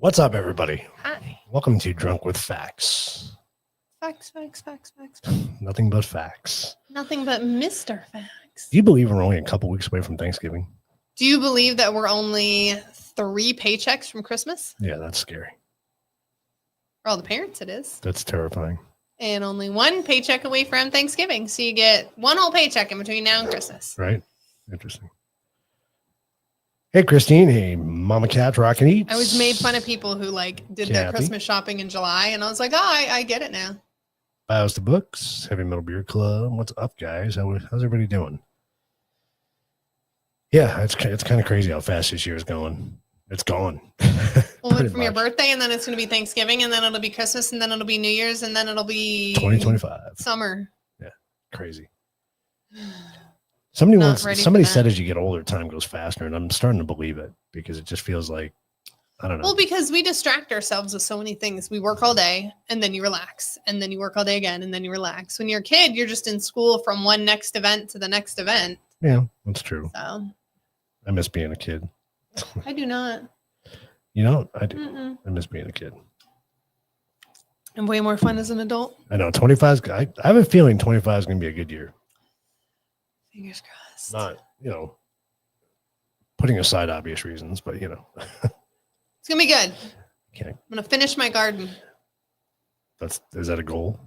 What's up, everybody? Hi. Welcome to Drunk with Facts. Facts. Nothing but facts. Nothing but Mr. Facts. Do you believe we're only a couple weeks away from Thanksgiving? Do you believe that we're only 3 paychecks from Christmas? Yeah, that's scary. For all the parents, it is. That's terrifying. And only 1 paycheck away from Thanksgiving. So you get 1 whole paycheck in between now and Christmas. Right? Interesting. Hey, Christine. Hey, Mama Cat Rockin' Eats. I was made fun of people who did their Kathy. Christmas shopping in July. And I was like, oh, I get it now. Bios to Books, Heavy Metal Beer Club. What's up, guys? How's everybody doing? Yeah, it's kind of crazy how fast this year is going. It's gone. Well, went from your birthday, and then it's going to be Thanksgiving, and then it'll be Christmas, and then it'll be New Year's, and then it'll be 2025. Summer. Yeah, crazy. Somebody Not said as you get older, time goes faster, and I'm starting to believe it because it just feels like, I don't know. Well, because we distract ourselves with so many things. We work all day and then you relax, and then you work all day again and then you relax. When you're a kid, you're just in school from one next event to the next event. Yeah, that's true. So I miss being a kid. I do not. You know, I do. Mm-mm. I miss being a kid. And way more fun as an adult. I know 25 I have a feeling 25 is going to be a good year. Fingers crossed. Not, putting aside obvious reasons, but It's going to be good. Okay. I'm going to finish my garden. Is that a goal?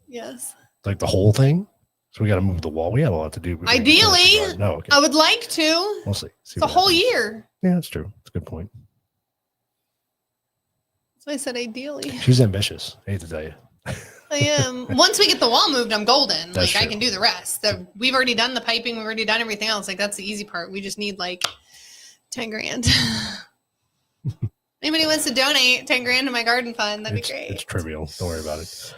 Yes. Like the whole thing? So we got to move the wall. We have a lot to do. before we finish the Ideally, garden. No, okay. I would like to. We'll see. It's a whole year. Yeah, that's true. That's a good point. That's why I said ideally. She's ambitious. I hate to tell you. I am. Once we get the wall moved, I'm golden. That's I true. can do the rest. We've already done the piping. We've already done everything else. That's the easy part. We just need 10 grand. Anybody wants to donate 10 grand to my garden fund, that'd be great. It's trivial. Don't worry about it.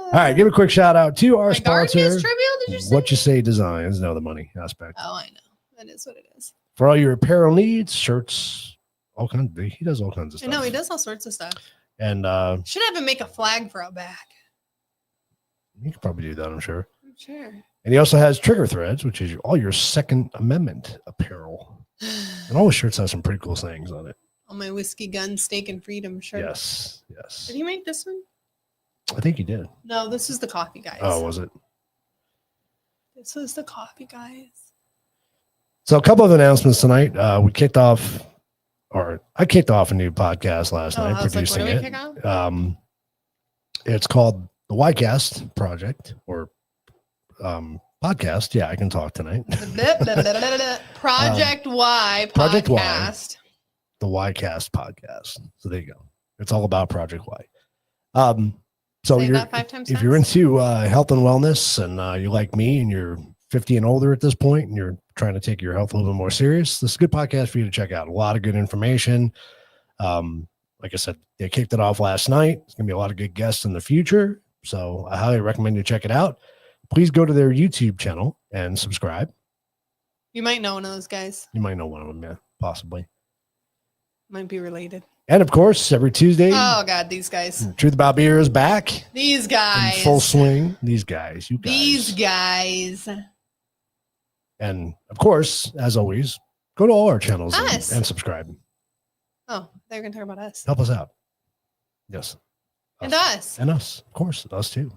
All right, give a quick shout out to our My garden sponsor. is trivial, did you say? What You Say Designs. No, the money aspect. Oh, I know. That is what it is. For all your apparel needs, shirts, all kinds. He does all kinds of I stuff. know, he does all sorts of stuff. And Should have him make a flag for our back. you could probably do that, I'm sure. I'm sure. And he also has Trigger Threads, which is all your Second Amendment apparel. And all his shirts have some pretty cool sayings on it. On my whiskey, gun, steak, and freedom shirt. Yes. Did he make this one? I think he did. No, this is the coffee guys. Oh, was it? This was the coffee guys. So a couple of announcements tonight. I kicked off a new podcast last night, I was like, producing what do we it. kick off? It's called the YCast Project or podcast. Yeah, I can talk tonight. Project Y podcast. Project Y. The YCast podcast. So there you go. It's all about Project Y. So Say that 5 times if you're fast. into health and wellness and you're like me and you're 50 and older at this point and you're trying to take your health a little bit more serious, this is a good podcast for you to check out. A lot of good information. Like I said, they kicked it off last night. There's going to be a lot of good guests in the future. So I highly recommend you check it out. Please go to their YouTube channel and subscribe. You might know one of those guys. You might know one of them, yeah, possibly. Might be related. And of course, every Tuesday, Oh God, these guys. Truth About Beer is back These in guys. full swing. These guys, you guys. These guys. And of course, as always, go to all our channels Us. and subscribe. Oh, they're gonna talk about us. Help us out. Yes. And us. And us. Of course, us too.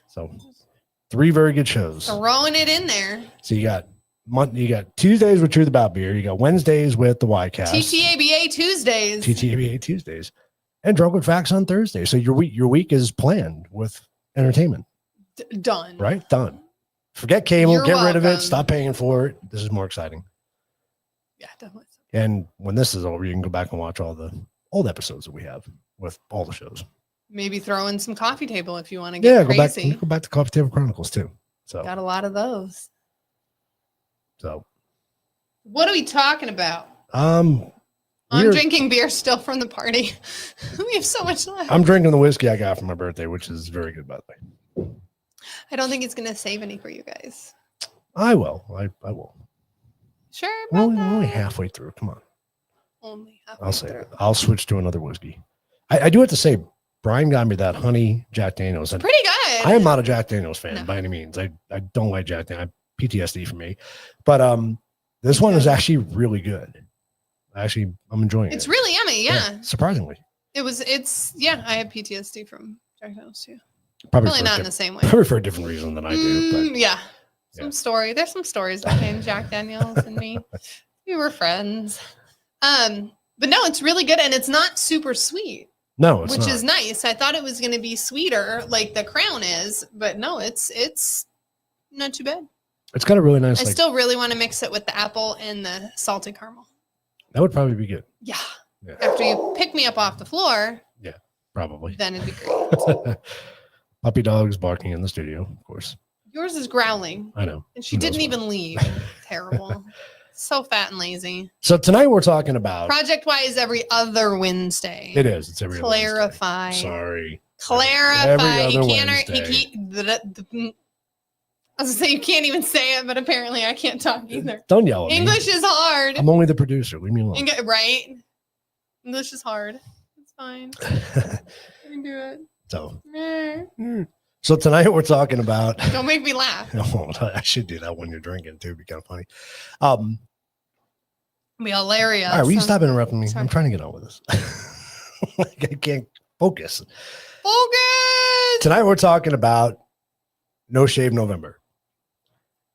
So 3 very good shows. Throwing it in there. So you got Tuesdays with Truth About Beer. You got Wednesdays with the YCast. TTABA Tuesdays. TTABA Tuesdays. And Drunk with Facts on Thursday. So your week is planned with entertainment. Done. Right? Done. Forget cable. You're Get rid of it. welcome. Stop paying for it. This is more exciting. Yeah, definitely. And when this is over, you can go back and watch all the old episodes that we have with all the shows. Maybe throw in some coffee table if you want to get crazy. Go back to Coffee Table Chronicles too. So Got a lot of those. so What are we talking about? I'm drinking beer still from the party. We have so much left. I'm drinking the whiskey I got for my birthday, which is very good, by the way. I don't think it's gonna save any for you guys. I will. I will. Sure We're about only, that? we're only halfway through. Come on. Only halfway I'll say through. it. I'll switch to another whiskey. I do have to say, Brian got me that honey Jack Daniels. And Pretty good. I am not a Jack Daniels fan No. by any means. I don't like Jack Daniels. PTSD for me. But this one is actually really good. I'm enjoying it. It's really yummy. Yeah. Surprisingly. I have PTSD from Jack Daniels too. Probably Really not in the same way. Probably for a different reason than I do. But Yeah. There's some stories behind Jack Daniels and me. We were friends. But no, it's really good. And it's not super sweet. No, it's which not. is nice. I thought it was going to be sweeter like the Crown is, but no, it's not too bad. It's got a really nice. I still really want to mix it with the apple and the salted caramel. That would probably be good. Yeah. Yeah. After you pick me up off the floor. Yeah, probably. Then it'd be great. Puppy dog's barking in the studio, of course. Yours is growling. I know. And she didn't even leave. Terrible. So fat and lazy. So tonight we're talking about Project Y is every other Wednesday. It is. It's every other Clarify. Wednesday. Sorry. Clarify. Every You other can't. Wednesday. I was gonna say you can't even say it, but apparently I can't talk either. Don't yell at me. English is hard. I'm only the producer. Leave me alone. Right? English is hard. It's fine. I can do it. So tonight we're talking about. Don't make me laugh. I should do that when you're drinking too. It'd be kind of funny. Be hilarious. All right, will you stop interrupting me? Sorry. I'm trying to get on with this. I can't focus. Focus. Tonight we're talking about No Shave November.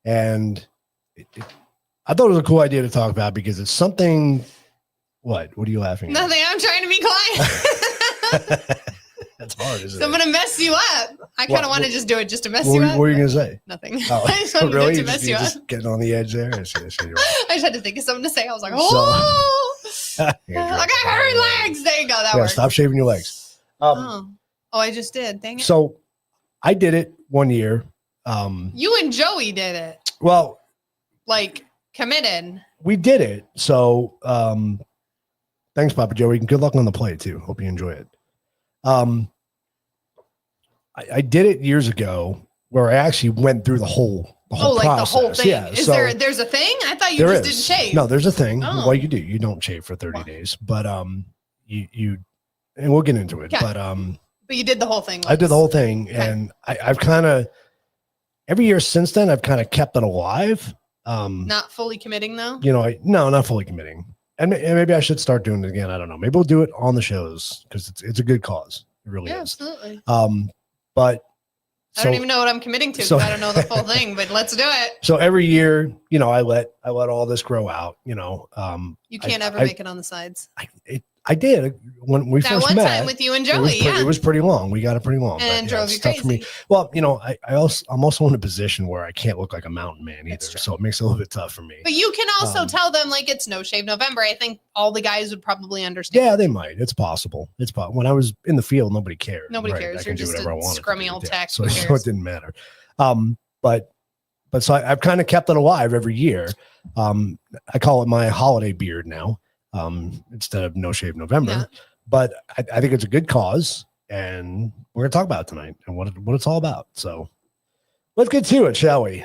And I thought it was a cool idea to talk about because it's something. What are you laughing at? Nothing. I'm trying to be quiet. That's hard, isn't So I'm it? gonna mess you up. I kind of want to just do it just to mess you up. What were you gonna say? Nothing. Oh, I just wanted really? to mess you You're up. just getting on the edge there. I see you're right. I just had to think of something to say. I was like, oh, I got hairy legs. There you go. That works. Stop shaving your legs. Oh, I just did. Dang it. So I did it one year. You and Joey did it. Well, like committed. we did it. So thanks, Papa Joey. And good luck on the play too. Hope you enjoy it. I did it years ago where I actually went through the whole process. The whole thing. Yeah. Is so there's a thing? I thought you just didn't shave. No, there's a thing. Oh. Well, you do. You don't shave for 30 days, but you and we'll get into it. Okay. But you did the whole thing. I did the whole thing, Okay. and I've kind of every year since then I've kind of kept it alive. Not fully committing though. Not fully committing, and maybe I should start doing it again. I don't know. Maybe we'll do it on the shows because it's a good cause. It really Yeah, is. absolutely. But I don't even know what I'm committing to. so- I don't know the full thing, but let's do it. So every year, I let all this grow out. You can't ever I- make it on the sides. I did when we That first one met. time with you and it was Joey, yeah. It was pretty long. We got it pretty long. And but, drove it's you tough for me. crazy. Well, I'm also in a position where I can't look like a mountain man either. That's true. So it makes it a little bit tough for me. But you can also tell them like it's No Shave November. I think all the guys would probably understand. Yeah, they might. It's possible. When I was in the field, nobody cared. Nobody Right? cares. I can You're do just whatever a I wanted to scrummy do. old Yeah. tech. So, Who so it cares? didn't matter. But so I've kind of kept it alive every year. I call it my holiday beard now, instead of No Shave November. Yeah. But I think it's a good cause, and we're gonna talk about it tonight and what it's all about. So let's get to it, shall we?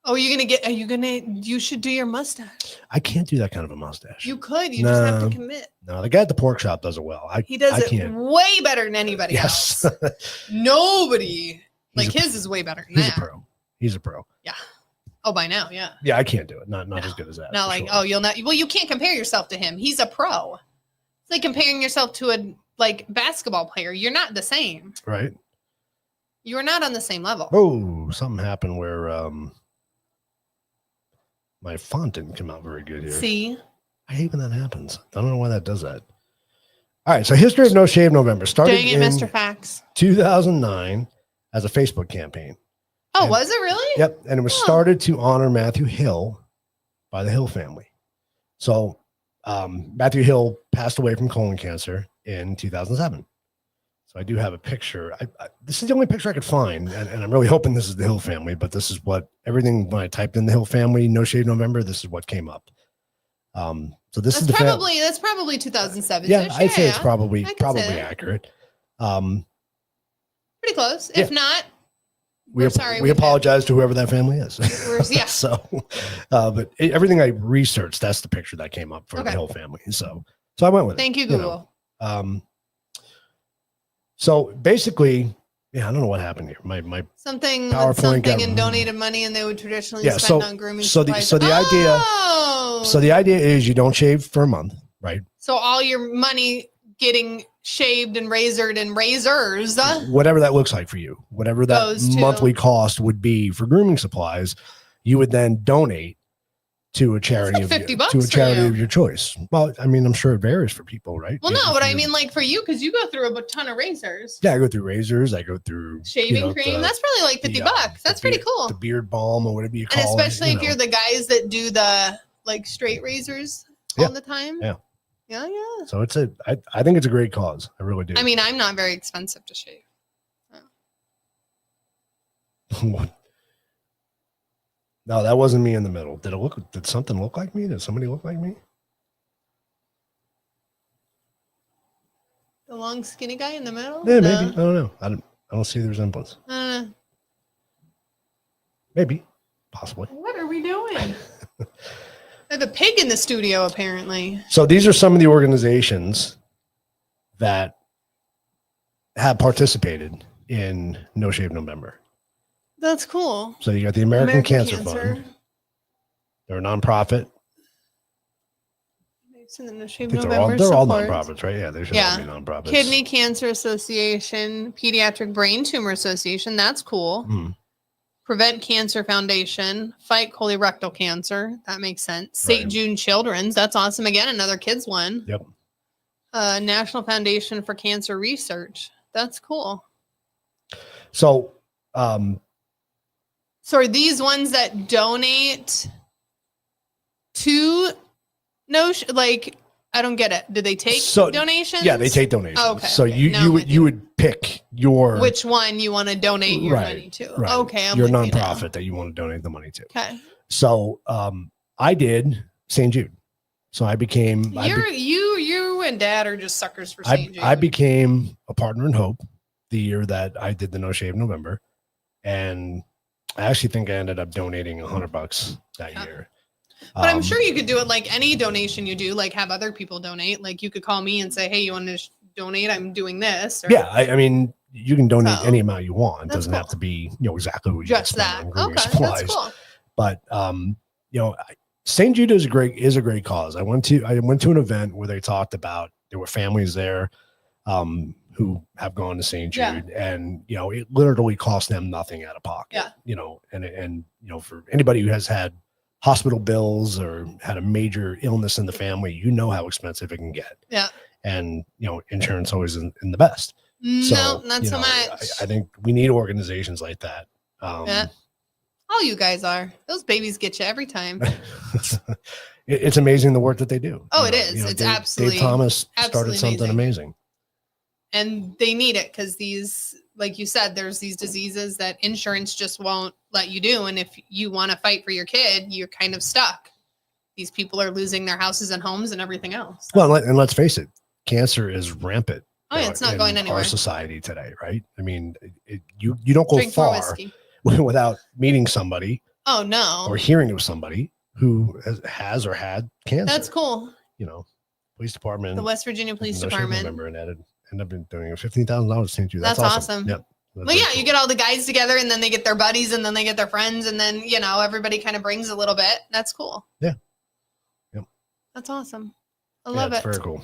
Oh, you should do your mustache. I can't do that kind of a mustache. You could. You just have No. to commit. No, the guy at the pork shop does it well. He does I it can't. way better than anybody Yes, else. Nobody. He's Like a- his is way better than he's that. a pro. He's a pro. Yeah. Oh, by now, yeah. Yeah, I can't do it. Not No. as good as that. Not for like, sure. oh, you'll not. Well, you can't compare yourself to him. He's a pro. It's like comparing yourself to a basketball player. You're not the same. Right. You are not on the same level. Oh, something happened where my font didn't come out very good here. See, I hate when that happens. I don't know why that does that. All right, so history of No Shave November started dang it, in Mr. Fax. 2009 as a Facebook campaign. Oh, And- was it really? Yep, and it was Oh. started to honor Matthew Hill by the Hill family. So Matthew Hill passed away from colon cancer in 2007. So I do have a picture. This is the only picture I could find, and I'm really hoping this is the Hill family. But this is what everything when I typed in the Hill family, No Shave November. This is what came up. So this is That's the that's probably 2007. yeah. I'd say it's I probably can say probably that. accurate. Pretty close. Yeah. If not, We we're sorry. we apologize to whoever that family is. Yeah. So, but everything I researched, that's the picture that came up for the Okay. Hill family. So I went with Thank it. you, Google. So basically, yeah, I don't know what happened here. My Something PowerPoint with something got- and donated money, and they would traditionally Yeah, spend so- on grooming. so the- supplies. so the idea- Oh, So the idea is you don't shave for a month, right? So all your money getting shaved and razored and razors Whatever that looks like for you, whatever that Goes to- monthly cost would be for grooming supplies, you would then donate to a charity That's like $50 to a for charity you. of your choice. Well, I mean, I'm sure it varies for people, right? well, If no, but I you're- mean, like for you, because you go through a ton of razors. yeah, I go through razors. I go through Shaving cream. That's probably like $50. That's pretty cool. The beard balm or whatever you And call especially it. if you're the guys that do the like straight razors Yeah. all the time. Yeah. Yeah, yeah. So I think it's a great cause. I really do. I mean, I'm not very expensive to shave. No, that wasn't me in the middle. Did something look like me? Did somebody look like me? The long, skinny guy in the middle? Yeah, No. maybe. I don't know. I don't see the resemblance. Maybe. Possibly. What are we doing? I have a pig in the studio, apparently. So these are some of the organizations that have participated in No Shave November. That's cool. So you got the American Cancer Fund. They're a nonprofit. In the No Shave I think November they're all support. nonprofits, right? Yeah, they should Yeah. all be nonprofits. Kidney Cancer Association, Pediatric Brain Tumor Association. That's cool. Hmm. Prevent Cancer Foundation, Fight Colorectal Cancer. That makes sense. St. Right. Jude Children's. That's awesome. Again, another kids one. Yep. National Foundation for Cancer Research. That's cool. So So are these ones that donate to like I don't get it. Do they take donations? yeah, they take donations. Oh, okay, So okay. you Now you I'm would with you you. would pick your Which one you want to donate your Right, money to? right. Okay, I'm your with you now. nonprofit that you want to donate the money to. Okay. So I did St. Jude. So I became You and Dad are just suckers for St. Jude. I became a partner in Hope the year that I did the No Shave November, and I actually think I ended up donating $100 that Yeah. year. But I'm sure you could do it like any donation you do, like have other people donate. Like you could call me and say, "Hey, you want to donate? I'm doing this." Or Yeah, I mean, you can donate So, any amount you want. It that's doesn't have cool. to be exactly what you just spend that. on grooming Okay, supplies. that's cool. But St. Jude is a great cause. I went to an event where they talked about there were families there who have gone to St. Yeah. Jude, and it literally cost them nothing out of pocket. Yeah. And for anybody who has had hospital bills or had a major illness in the family, how expensive it can get. Yeah. And insurance always in the best. No, not so much. I think we need organizations like that. Yeah. All you guys are. Those babies get you every time. It's amazing the work that they do. Oh, it is. It's absolutely- Dave Thomas started absolutely something amazing. And they need it because these, like you said, there's these diseases that insurance just won't let you do. And if you want to fight for your kid, you're kind of stuck. These people are losing their houses and homes and everything else. Well, and let's face it, cancer is rampant. Oh, yeah, it's not in going anywhere. Our society today, right? I mean, you don't go Drink more far whiskey. without meeting somebody Oh, no. or hearing of somebody who has or had cancer. That's cool. Police department, The West Virginia Police No Shave Department. November, and ended up doing a $15,000 to St. Jude. That's awesome. Yep. Well, yeah, you get all the guys together and then they get their buddies and then they get their friends and then, everybody kind of brings a little bit. That's cool. Yeah. Yep. That's awesome. I love it's it. very cool.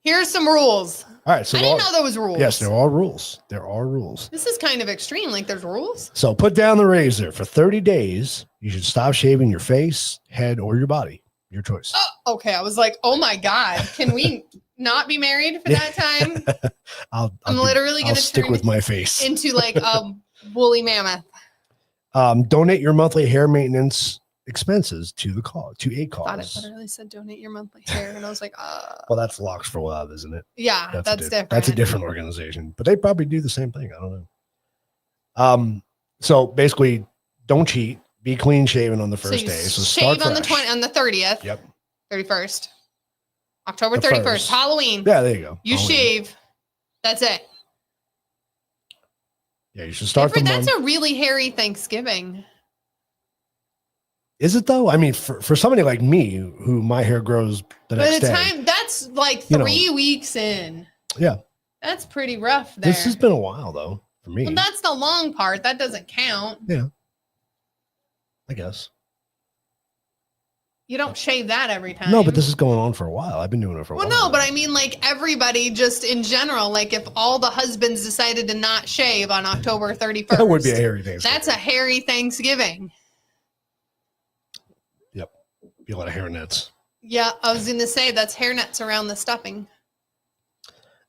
Here's some rules. All right. So I didn't know there was rules. yes, there are rules. There are rules. This is kind of extreme. Like there's rules. So put down the razor for 30 days. You should stop shaving your face, head, or your body. Your choice. Oh, okay. I was like, oh my God. Can we not be married for that time? I'm literally I'll going to stick turn with my face. into like a woolly mammoth. Donate your monthly hair maintenance expenses to a I thought it cause. literally said donate your monthly hair. And I was like, Well, that's Locks for Love, isn't it? yeah, that's different. That's a different organization, but they probably do the same thing. I don't know. So basically, don't cheat. Be clean shaven on the first you day. So shave start on the fresh. on the 30th. Yep. 31st. October The 31st. first. Halloween. Yeah, there you go. You Halloween. shave. That's it. Yeah, you should start the That's month. a really hairy Thanksgiving. Is it though? I mean, for somebody like me, who my hair grows the By next the day. time that's like You know. 3 weeks in. Yeah. That's pretty rough there. This has been a while though for me. Well, that's the long part. That doesn't count. I guess. You don't shave that every time. No, but this is going on for a while. I've been doing it for a Well, while. no, but I mean, like everybody, just in general, like if all the husbands decided to not shave on October 31st, that would be a hairy Thanksgiving. that's a hairy Thanksgiving. Yep. Be a lot of hair nets. Yeah, I was going to say that's hair nets around the stuffing.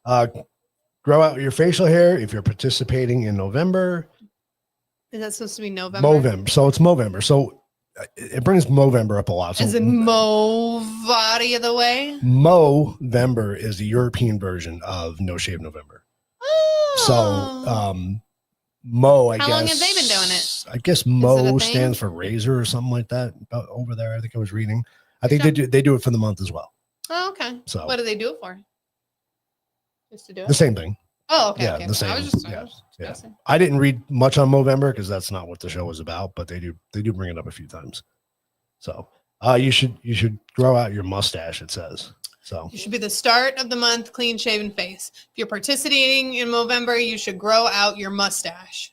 Grow out your facial hair if you're participating in November. Is that supposed to be November? Movember. So it's Movember. So it brings Movember up a lot. So Is it move body of the way? Movember is the European version of No Shave November. Oh. So Mo, I guess. How long have they been doing it? I guess it a Mo thing? stands for razor or something like that over there. I think I was reading. I think Okay. they do it for the month as well. Oh, okay. So What do they do it for? Just to do it? the same thing. Oh, okay. Yeah, okay. the same. I was just Yeah. guessing. I didn't read much on Movember because that's not what the show is about, but they do bring it up a few times. So you should grow out your mustache, it says. So You should be the start of the month, clean shaven face. If you're participating in Movember, you should grow out your mustache.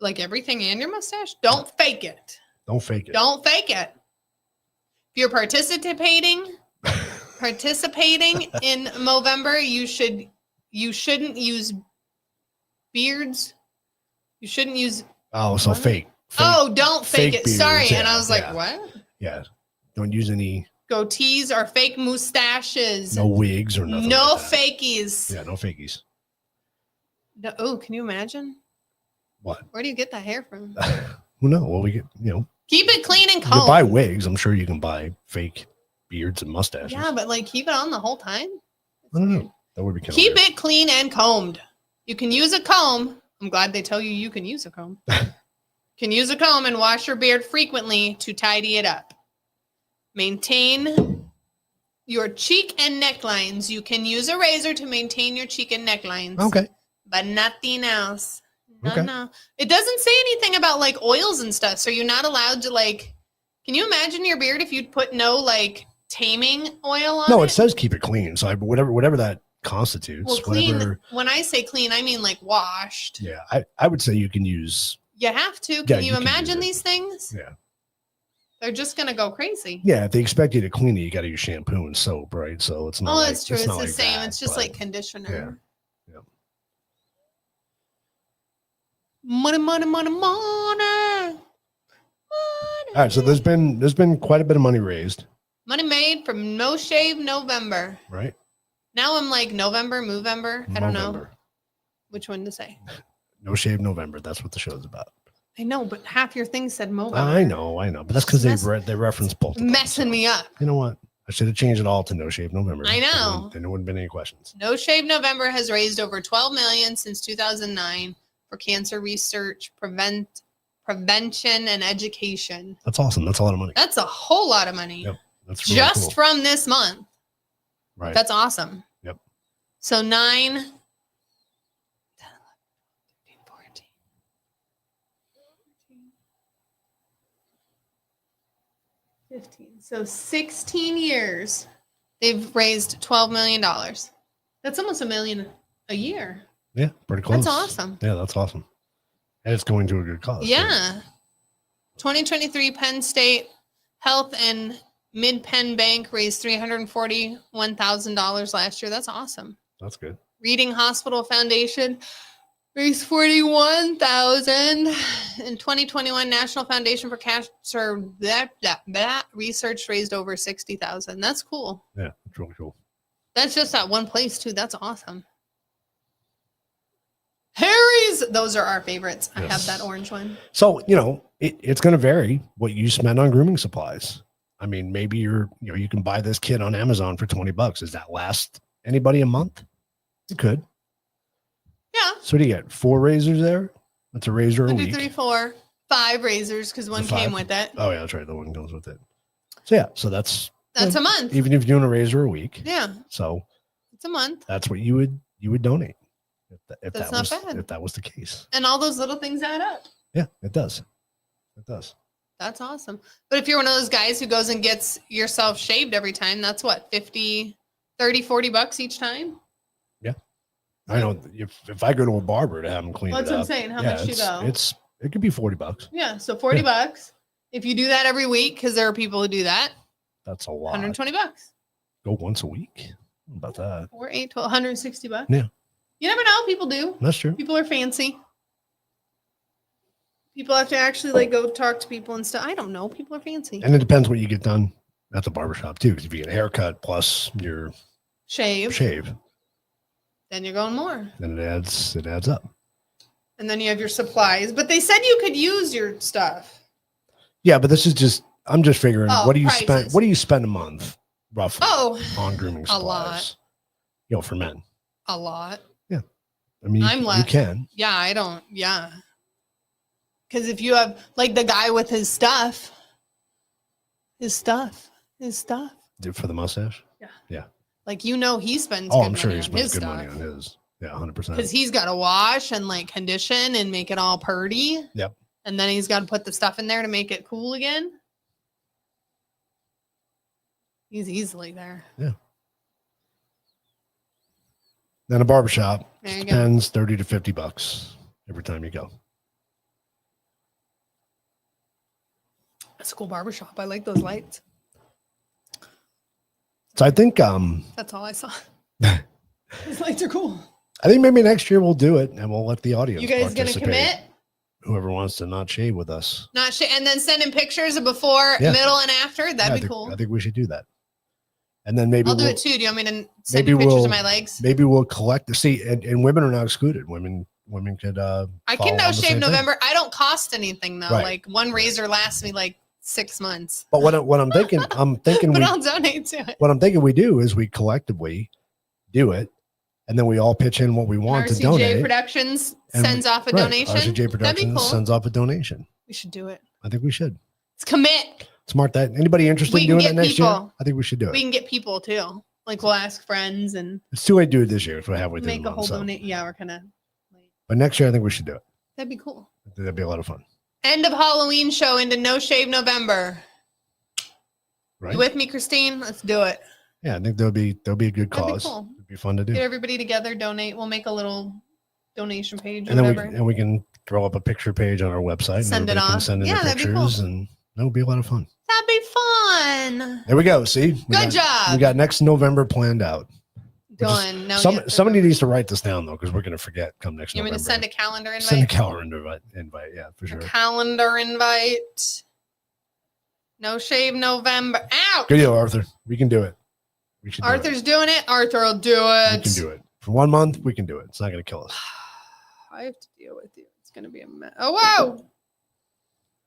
Like everything and your mustache. Don't fake it. don't fake it. Don't fake it. If you're participating in Movember, you shouldn't use beards. You shouldn't use Oh, so What? fake. don't fake it. beards, Sorry. yeah, And I was like, yeah. what? Yeah. Don't use any Goatees or fake mustaches. no wigs or nothing. No like that. fakies. Yeah, no fakies. No, oh, can you imagine? What? Where do you get that hair from? Well, no. Well, we get Keep it clean and you can combed. buy wigs. I'm sure you can buy fake beards and mustaches. Yeah, but like keep it on the whole time. I don't know. That would be kind of Keep it clean and combed. You can use a comb. I'm glad they tell you can use a comb. Can use a comb and wash your beard frequently to tidy it up. Maintain your cheek and necklines. You can use a razor to maintain your cheek and necklines. Okay. But nothing else. No, Okay. no. It doesn't say anything about like oils and stuff. So you're not allowed to like, can you imagine your beard if you'd put no like taming oil on No, it? it says keep it clean. So whatever that constitutes. Well, clean, whatever. when I say clean, I mean like washed. Yeah, I would say you can use. You have to. Yeah, Can you you can use imagine it. these things? Yeah. They're just going to go crazy. Yeah, if they expect you to clean it, you got to use shampoo and soap, right? So it's not. Oh, like, that's true. It's not the like same. that, It's just but- like conditioner. Yeah. Money, money, money, money. Money. All right, so there's been quite a bit of money raised, Money made from No Shave November. right? Now I'm like November, Movember. I don't know November. which one to say. No Shave November. That's what the show's about. I know, but half your thing said Movember. I know, but that's because Mess- they reference both. of them, Messing so. me up. You know what? I should have changed it all to No Shave November. I know. Then there wouldn't been any questions. No Shave November has raised over 12 million since 2009 for cancer research, prevention, and education. That's awesome. That's a lot of money. That's a whole lot of money. Yep. That's really Just cool. from this month. Right. That's awesome. Yep. So 9, 10, 11, 13, 14, 15. So 16 years, they've raised $12 million. That's almost $1 million a year. Yeah, pretty close. That's awesome. Yeah, that's awesome. And it's going to a good cause. too. Yeah. 2023 Penn State Health and Mid Penn Bank raised $341,000 last year. That's awesome. That's good. Reading Hospital Foundation raised $41,000. In 2021, National Foundation for Cancer that research raised over $60,000. That's cool. Yeah, it's really cool. That's just that one place too. That's awesome. Harry's, those are our favorites. I have Yes. that orange one. So, it's going to vary what you spend on grooming supplies. I mean, maybe you can buy this kit on Amazon for $20. Does that last anybody a month? It could. Yeah. So what do you get? 4 razors there? That's a razor a 1, 2, week. 3, 4, 5 razors because one Five? came with it. Oh yeah, that's right. The one comes with it. So yeah, so that's That's a month. even if you're doing a razor a week. Yeah, So it's a month. that's what you would donate if That's that not was bad. if that was the case. And all those little things add up. Yeah, it does. It does. That's awesome. But if you're one of those guys who goes and gets yourself shaved every time, that's what, 50, 30, 40 bucks each time? I know if I go to a barber to have them clean That's it what I'm up. saying. How yeah, much you go? it could be $40. Yeah, so 40 Yeah. bucks. If you do that every week, because there are people who do that, That's a lot. $120. Go once a week. How about that? 4, 8, 12, $160. Yeah. You never know. People do. That's true. People are fancy. People have to actually like go talk to people and stuff. I don't know. People are fancy. And it depends what you get done at the barbershop too. Because if you get a haircut plus your Shave. Then you're going more. then it adds up. And then you have your supplies. But they said you could use your stuff. Yeah, but this is just I'm just figuring Oh, what do you prices. spend? What do you spend a month roughly on grooming a supplies? lot. You know, for men. A lot. I mean, I'm you less. can. Yeah, I don't. Yeah. Because if you have like the guy with his stuff. Do for the mustache. Like, you know, he spends Oh, good I'm sure money he on his spends good stuff. money on his. Yeah, 100%. Because he's got to wash and like condition and make it all purty. Yep. And then he's got to put the stuff in there to make it cool again. He's easily there. Then a barbershop There you go. spends $30 to $50 every time you go. That's a cool barbershop. I like those lights. So I think That's all I saw. Those lights are cool. I think maybe next year we'll do it and we'll let the audience You guys gonna participate. commit? Whoever wants to not shave with us. Not shit. And then send in pictures of before, Yeah. middle, and after. Yeah, That'd I be think, cool. I think we should do that. And then maybe I'll do we'll, it too. Do you want me to send maybe you pictures we'll- of my legs? maybe we'll collect see and women are not excluded. Women could I follow can on no the shave same thing. November. I don't cost anything though. Right. Like one razor lasts me like 6 months. But what I'm thinking, But I'll donate to it. what I'm thinking we do is we collectively do it, and then we all pitch in what we want to RCJ donate. Productions And- sends off a Right, donation. RCJ That'd be Productions cool. sends off a donation. We should do it. I think we should. Let's commit. Smart that. Anybody interested We in can doing that get next year? people. I think we should do it. We can get people too. Like we'll ask friends and It's too late to do it this year if we're halfway through make the a month. whole So. donate. Yeah, we're kind of late. But next year, I think we should do it. That'd be cool. That'd be a lot of fun. End of Halloween show into No Shave November. Right? You with me, Christine? Let's do it. Yeah, I think there'll be a good That'd be cause. cool. It'd be fun to do. Get everybody together, donate. We'll make a little donation page or And then whatever. we can throw up a picture page on our website. Send it everybody can off. send in Yeah, their that'd be pictures, cool. and that would be a lot of fun. That'd be fun. There we go. See, Good job. We got next November planned out. Done. Now Somebody needs to write this down though, because we're going to forget come next You want November. me to send a calendar invite? Send a calendar invite. Yeah, for A sure. calendar invite. No Shave November. Out. Good deal, Arthur. We can do it. We should. Arthur's doing it. Arthur will do do it. it. We can do it for 1 month. We can do it. It's not going to kill us. I have to deal with you. It's going to be a mess. Oh, whoa.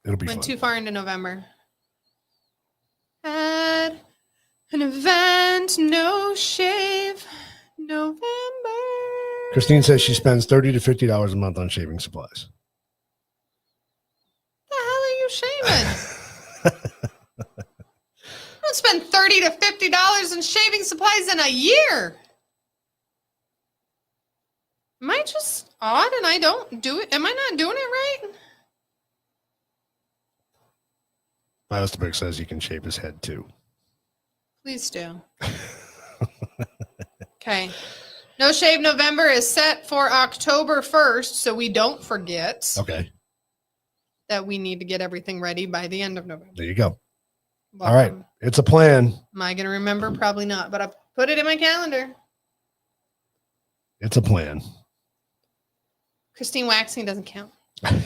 It'll be Went fun. too far into November. Had an event, No Shave November. Christine says she spends $30 to $50 a month on shaving supplies. The hell are you shaving? I don't spend $30 to $50 in shaving supplies in a year. Am I just odd and I don't do it? Am I not doing it right? My Osterberg says he can shave his head too. Please do. Okay. No Shave November is set for October 1st, so we don't forget Okay, that we need to get everything ready by the end of November. there you go. All right, Welcome. it's a plan. Am I going to remember? Probably not, but I put it in my calendar. It's a plan. Christine waxing doesn't count. I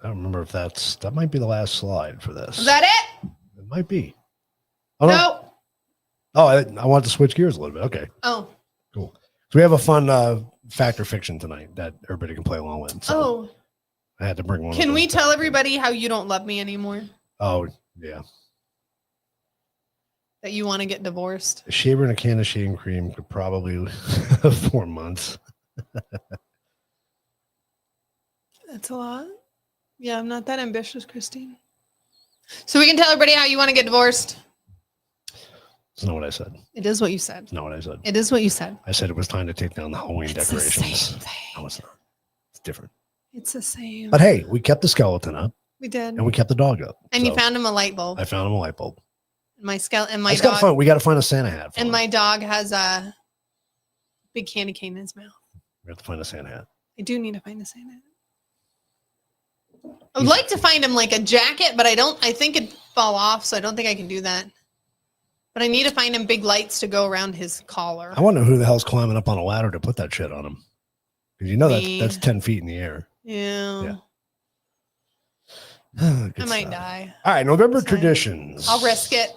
don't remember if that might be the last slide for this. Is that it? It might be. Oh, no. No. Oh, I want to switch gears a little bit. Okay, Oh. cool. So we have a fun fact or fiction tonight that everybody can play along with. So Oh. I had to bring one. Can of we those tell back. everybody how you don't love me anymore? Oh, yeah. That you want to get divorced? A shaver and a can of shaving cream could probably 4 months. That's a lot. Yeah, I'm not that ambitious, Christine. So we can tell everybody how you want to get divorced. It's not what I said. It is what you said. It's not what I said. It is what you said. I said it was time to take down the Halloween It's the decorations. same thing. No, it's not. It's different. It's the same. But hey, we kept the skeleton up We did. and we kept the dog up. And you So found him a light bulb. I found him a light bulb. My skeleton and my It's got dog. fun. We got to find a Santa hat. For And him. my dog has a big candy cane in his mouth. We have to find a Santa hat. I do need to find a Santa. I would like to find him like a jacket, but I think it'd fall off, so I don't think I can do that. But I need to find him big lights to go around his collar. I wonder who the hell's climbing up on a ladder to put that shit on him. Because you know Me. that's 10 feet in the air. Yeah. Good I might stuff. die. All right, November Sorry. traditions. I'll risk it.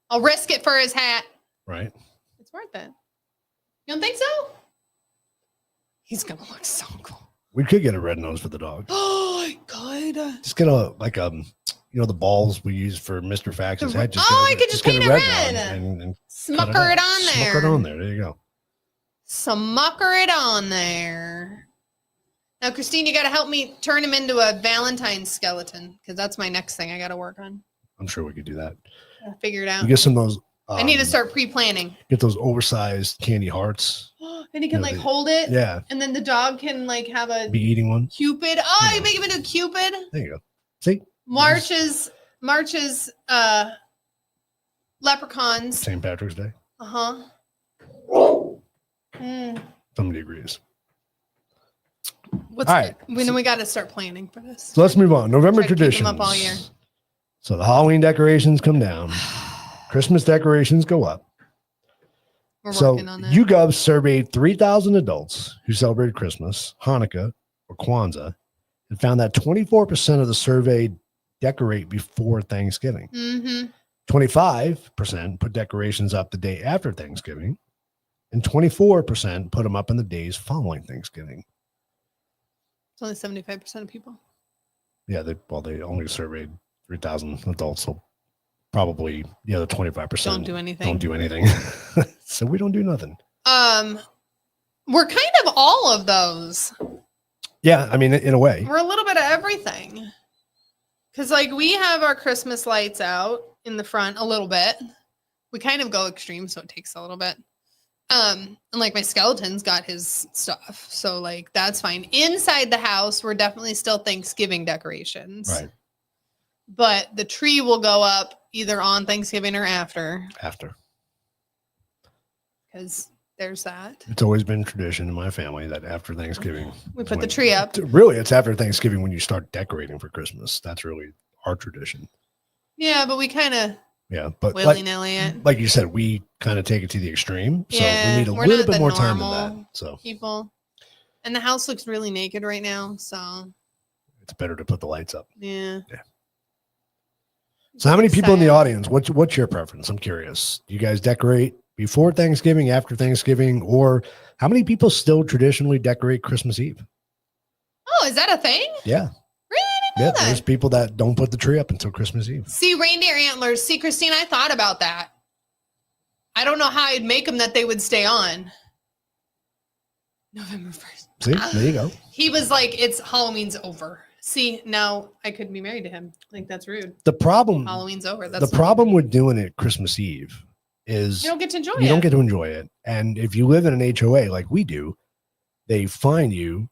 I'll risk it for his hat. Right. It's worth it. You don't think so? He's gonna look so cool. We could get a red nose for the dog. Oh, good. Just get a the balls we use for Mr. Fax's head. I could just get paint a it red red. one and Smucker it on there. Smucker it on there. There you go. Smucker it on there. Now, Christine, you got to help me turn him into a Valentine's skeleton because that's my next thing I got to work on. I'm sure we could do that. I'll figure it out. You get some of those. I need to start pre-planning. Get those oversized candy hearts. And he can Yeah, like hold it. Yeah. And then the dog can like have a Be eating one. Cupid. Oh, Yeah. you make him into a Cupid. There you go. See? March's leprechauns. St. Patrick's Day. Uh-huh. Mm. Somebody agrees. What's All right. we got to start planning for this. So let's move on. November Try to keep 'em traditions. up all year. So the Halloween decorations come down. Christmas decorations go up. We're So working on that. YouGov surveyed 3,000 adults who celebrated Christmas, Hanukkah, or Kwanzaa, and found that 24% of the survey decorate before Thanksgiving. Mm-hmm. 25% put decorations up the day after Thanksgiving, and 24% put them up in the days following Thanksgiving. It's only 75% of people. Yeah, they only surveyed 3,000 adults, so probably the other 25% Don't do anything. Don't do anything. So we don't do nothing. We're kind of all of those. Yeah, I mean, in a way. We're a little bit of everything. Because, like, we have our Christmas lights out in the front a little bit. We kind of go extreme, so it takes a little bit. And, like, my skeleton's got his stuff. So, like, that's fine. Inside the house, we're definitely still Thanksgiving decorations. Right. But the tree will go up either on Thanksgiving or after. After. Because there's that. It's always been tradition in my family that after Thanksgiving, We is put the when- tree up. Really, it's after Thanksgiving when you start decorating for Christmas. That's really our tradition. Yeah, but we kind of Yeah, but willy-nilly it. like you said, we kind of take it to the extreme. So Yeah, we need a we're little not bit the more time than normal that. So people. And the house looks really naked right now. So, it's better to put the lights up. yeah. So how many people in the Sad. audience? What's your preference? I'm curious. Do you guys decorate before Thanksgiving, after Thanksgiving, or how many people still traditionally decorate Christmas Eve? Oh, is that a thing? Yeah. Really? I didn't know Yeah, that. there's people that don't put the tree up until Christmas Eve. See, reindeer antlers. See, Christine, I thought about that. I don't know how I'd make them that they would stay on. November 1st. See, there you go. He was like, it's Halloween's over. See, now I could be married to him. Like, that's rude. The problem, Halloween's over. That's the problem with doing it Christmas Eve is you don't get to enjoy you it. don't get to enjoy it. And if you live in an HOA like we do, they fine you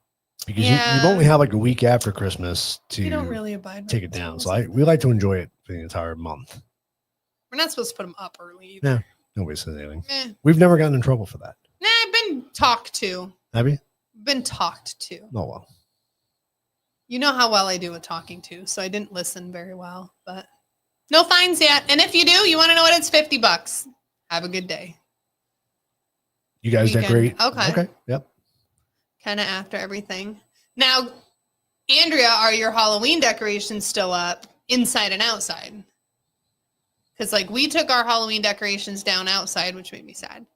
because you Yeah. only have like a week after Christmas to You don't really abide by take it the down. rules. So we like to enjoy it for the entire month. We're not supposed to put them up early either. Yeah. Nobody says anything. Eh. We've never gotten in trouble for that. Nah, I've been talked to. Have you? Been talked to. Oh, well. You know how well I do with talking to, so I didn't listen very well, but no fines yet. And if you do, you want to know what? It's $50. Have a good day. You guys Weekend. decorate? Okay. Okay. Yep. Kind of after everything. Now, Andrea, are your Halloween decorations still up inside and outside? Because, like, we took our Halloween decorations down outside, which made me sad.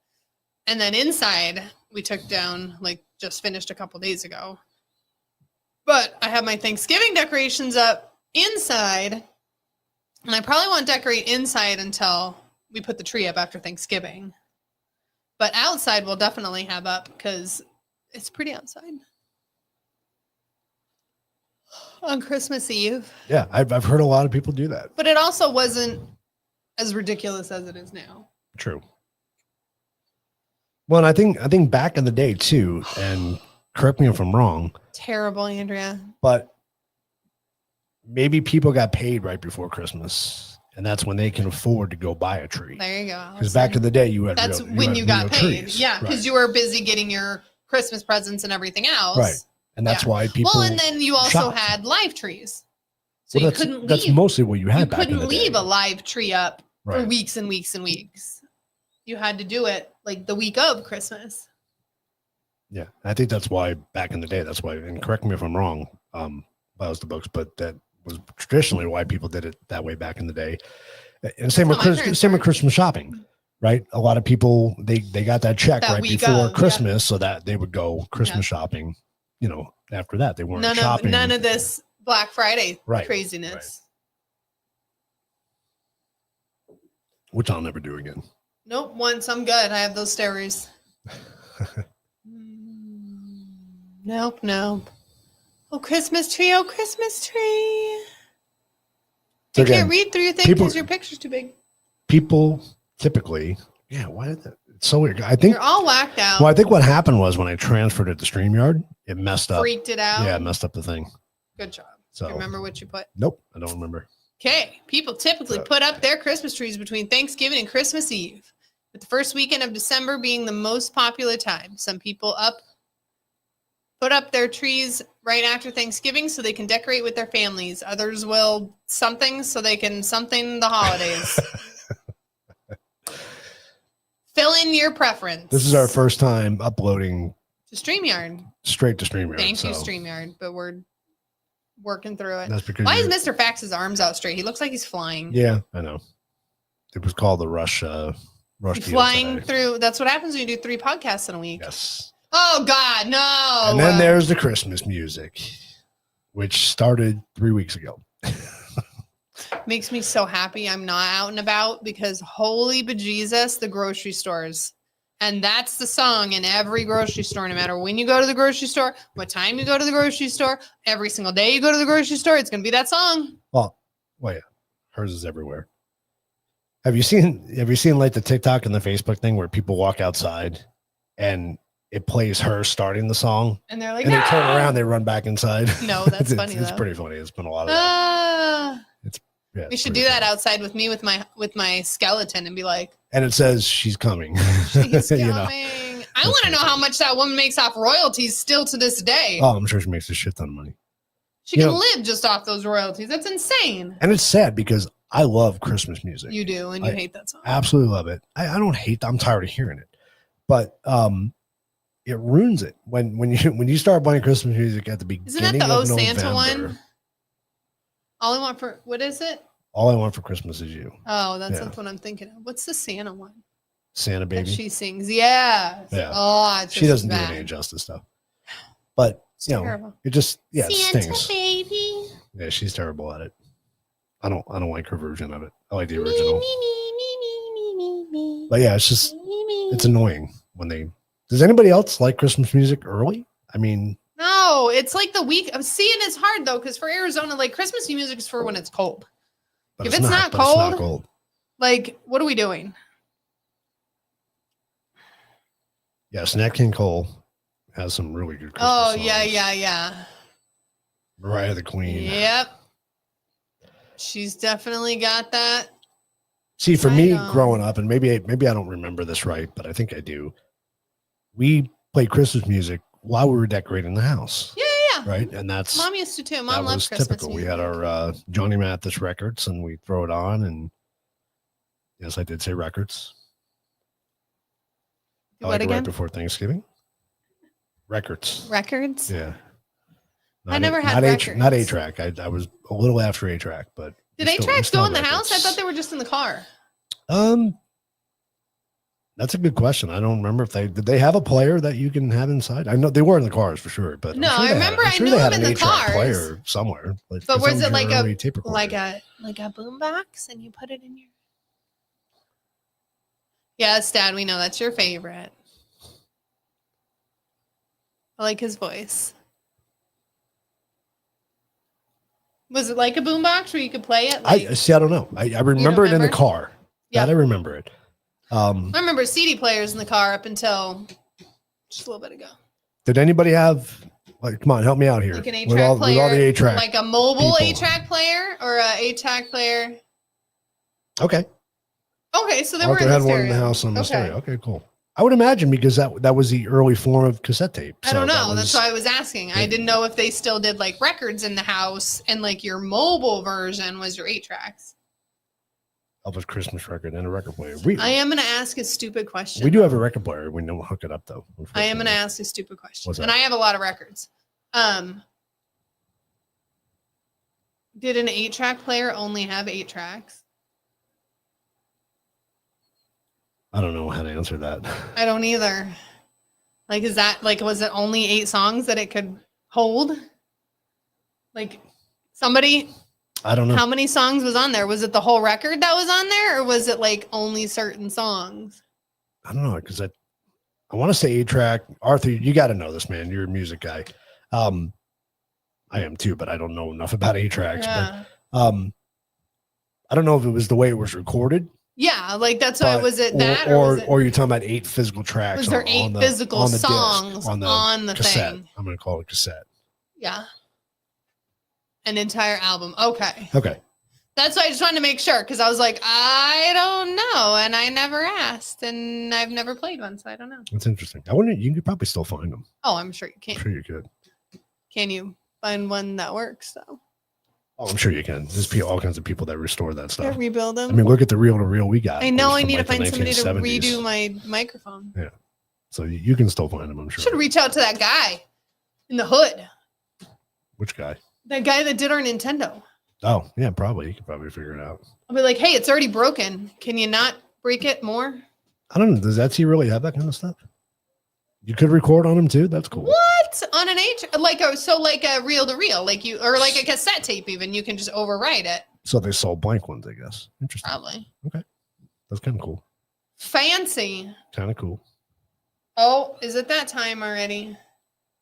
And then inside, we took down, like, just finished a couple days ago. But I have my Thanksgiving decorations up inside. And I probably won't decorate inside until we put the tree up after Thanksgiving. But outside, we'll definitely have up because it's pretty outside. On Christmas Eve. Yeah. I've heard a lot of people do that. But it also wasn't as ridiculous as it is now. True. Well, and I think back in the day too, and correct me if I'm wrong, Terrible, Andrea. but maybe people got paid right before Christmas, and that's when they can afford to go buy a tree. There you go. Because back in the day, you had That's real, when had you got real paid. trees. Yeah, because Right. you were busy getting your Christmas presents and everything else. Right. And that's Yeah. why people. Well, and then you also shopped. had live trees. So Well, you couldn't that's leave. mostly what you had You back in couldn't the leave day. a live tree up for Right. weeks and weeks and weeks. You had to do it like the week of Christmas. Yeah, I think that's why back in the day. That's why, and correct me if I'm wrong. That was the books, but that was traditionally why people did it that way back in the day. And same with how my parents same with were. Christmas shopping, right? A lot of people they got that check That right week before of, yeah. Christmas, so that they would go Christmas Yeah. shopping. You know, after that they weren't None shopping. of this Black Friday Right, craziness. which I'll never do again. Nope. Once I'm good. I have those stories. Nope. Oh, Christmas tree. Oh, Christmas tree. So I again, can't read through your thing people- because your picture's too big. People typically, yeah. Why did that? It's so weird. I think. You're all whacked out. Well, I think what happened was when I transferred it to StreamYard, it messed up. Freaked it out. Yeah, it messed up the thing. Good job. So Do you remember what you put? Nope, I don't remember. Okay. People typically put up their Christmas trees between Thanksgiving and Christmas Eve, with the first weekend of December being the most popular time. Some people put up their trees right after Thanksgiving so they can decorate with their families. Others will something so they can something the holidays. Fill in your preference. This is our first time uploading to StreamYard. straight to StreamYard. Thank you, so StreamYard, but we're working through it. That's because Why is you- Mr. Fax's arms out straight? He looks like he's flying. Yeah, I know. It was called the Rush. Rush He's deal flying today. through. That's what happens when you do 3 podcasts in a week. Yes. Oh God, no. And then there's the Christmas music, which started 3 weeks ago. Makes me so happy I'm not out and about because holy bejesus, the grocery stores. And that's the song in every grocery store, no matter when you go to the grocery store, what time you go to the grocery store, every single day you go to the grocery store, it's going to be that song. Well, yeah, hers is everywhere. Have you seen like the TikTok and the Facebook thing where people walk outside and it plays her starting the song And they're like, and they turn "Ah!" around, they run back inside? No, that's it's, funny, It's though. pretty funny. It's been a lot of that. Ah. Yeah, We it's should pretty do that funny. outside with me with my skeleton and be like, And it says she's coming. she's coming. You know. I want to know how much that woman makes off royalties still to this day. Oh, I'm sure she makes a shit ton of money. She you can know- live just off those royalties. That's insane. And it's sad because I love Christmas music. You do, and you I hate that song. Absolutely love it. I don't hate. I'm tired of hearing it, but it ruins it when you start playing Christmas music at the beginning. Isn't that the of Oh Santa November. one? All I want for what is it? All I want for Christmas is you, Oh, that's Yeah. what I'm thinking of. What's the Santa one Santa that baby. she sings? Yeah. Yeah. Oh, it's She just doesn't do bad. any justice though. But It's you know, terrible. it just it Santa stings. baby. Yeah, she's terrible at it. I don't like her version of it. I like the Me, original. me, me, me, me, me, me, me. But yeah, it's just Me, me. it's annoying when they. Does anybody else like Christmas music early? I mean, No, it's like the week. I'm seeing it's hard though, because for Arizona, like Christmas music is for when it's cold. but If it's not but it's not cold, cold. Like, what are we doing? Yes, Nat King Cole has some really good Christmas Oh, songs. yeah. Mariah the Queen. Yep. She's definitely got that. See, for I me know. growing up, and maybe I don't remember this right, but I think I do. We played Christmas music while we were decorating the house, Yeah. right? And that's Mom used to too. that Mom was loves Christmas typical. music. We had our Johnny Mathis records, and we throw it on, and yes, I did say records. I What like it again? right before Thanksgiving. Records. Records? Yeah. I never had not records. Not A-Track. I was a little after A-Track, but Did we still- we A-Tracks still go had in the house? I records. thought they were just in the car. That's a good question. I don't remember if did they have a player that you can have inside. I know they were in the cars for sure, but I'm No, sure I they had- remember I'm I sure knew they had them an in the 8-track cars. player somewhere. But 'cause was that it like your a- early tape recorder. Like a boombox, and you put it in your. Yes, Dad, we know that's your favorite. I like his voice. Was it like a boombox where you could play it? Like, I see. I don't know. I remember it in the remember? car. Yeah. That I remember it. I remember CD players in the car up until just a little bit ago. Did anybody have? Like, come on, help me out here. Like an with all 8-track player, the 8-track. like a mobile people. 8-track player or a 8-track player. Okay. Okay, so they were Arthur in the had one stereo. in the house on the Okay. stereo. Okay, cool. I would imagine because that was the early form of cassette tape. I don't know. That's why I was asking. I didn't know if they still did like records in the house and like your mobile version was your 8 tracks. Elvis Christmas record and a record player. I am going to ask a stupid question. We do have a record player. We don't hook it up though. I am going to ask a stupid question. What's that? And I have a lot of records. Did an 8-track player only have 8 tracks? I don't know how to answer that. I don't either. Like, is that like, was it only 8 songs that it could hold? Like, somebody, I don't know. how many songs was on there? Was it the whole record that was on there, or was it like only certain songs? I don't know because I want to say 8-track. Arthur, you got to know this, man. You're a music guy. I am too, but I don't know enough about 8-tracks. Yeah. But I don't know if it was the way it was recorded. Yeah, like that's why was it that, or you're talking about 8 physical tracks? Was there 8 physical songs disc, on the cassette? thing? I'm going to call it cassette. Yeah, an entire album. Okay, that's why I just wanted to make sure because I was like, I don't know, and I never asked, and I've never played one, so I don't know. That's interesting. I wonder you could probably still find them. Oh, I'm sure you can. I'm sure you could. Can you find one that works though? Oh, I'm sure you can. There's all kinds of people that restore that stuff. Rebuild them. I mean, look at the reel-to-reel we got. I know I from, need like, to find the somebody to 1970s. redo my microphone. Yeah, so you can still find them. I'm sure. Should reach out to that guy in the hood. Which guy? That guy that did our Nintendo. Oh, yeah, probably. You could probably figure it out. I'll be like, hey, it's already broken. Can you not break it more? I don't know. Does Etsy really have that kind of stuff? You could record on them too. That's cool. What on an H like a reel to reel, like you or like a cassette tape even you can just overwrite it. So they sold blank ones, I guess. Interesting. Probably. Okay, that's kind of cool. Fancy. Kind of cool. Oh, is it that time already?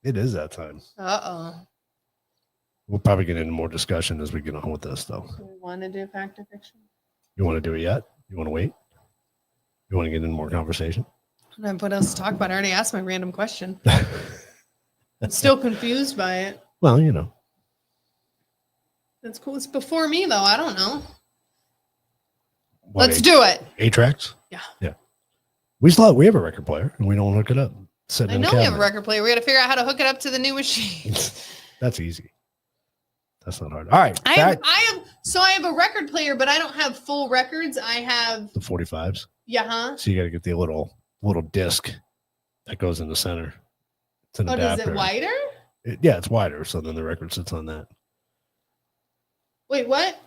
It is that time. Uh-oh. We'll probably get into more discussion as we get on with this, though. Do we want to do fact or fiction? You want to do it yet? You want to wait? You want to get into more conversation? I don't have what else to talk about. I already asked my random question. I'm still confused by it. Well, you know. That's cool. It's before me, though. I don't know. What, Let's do it. 8 tracks? Yeah. Yeah. We have a record player, and we don't hook it up. Sitting I in know the we have a cabinet. record player. We got to figure out how to hook it up to the new machine. That's easy. That's not hard. All right. I have a record player, but I don't have full records. I have the 45s. Yeah, huh? So you got to get the little disc that goes in the center. It's an adapter. Is it wider? Yeah, it's wider. So then the record sits on that. Wait, what?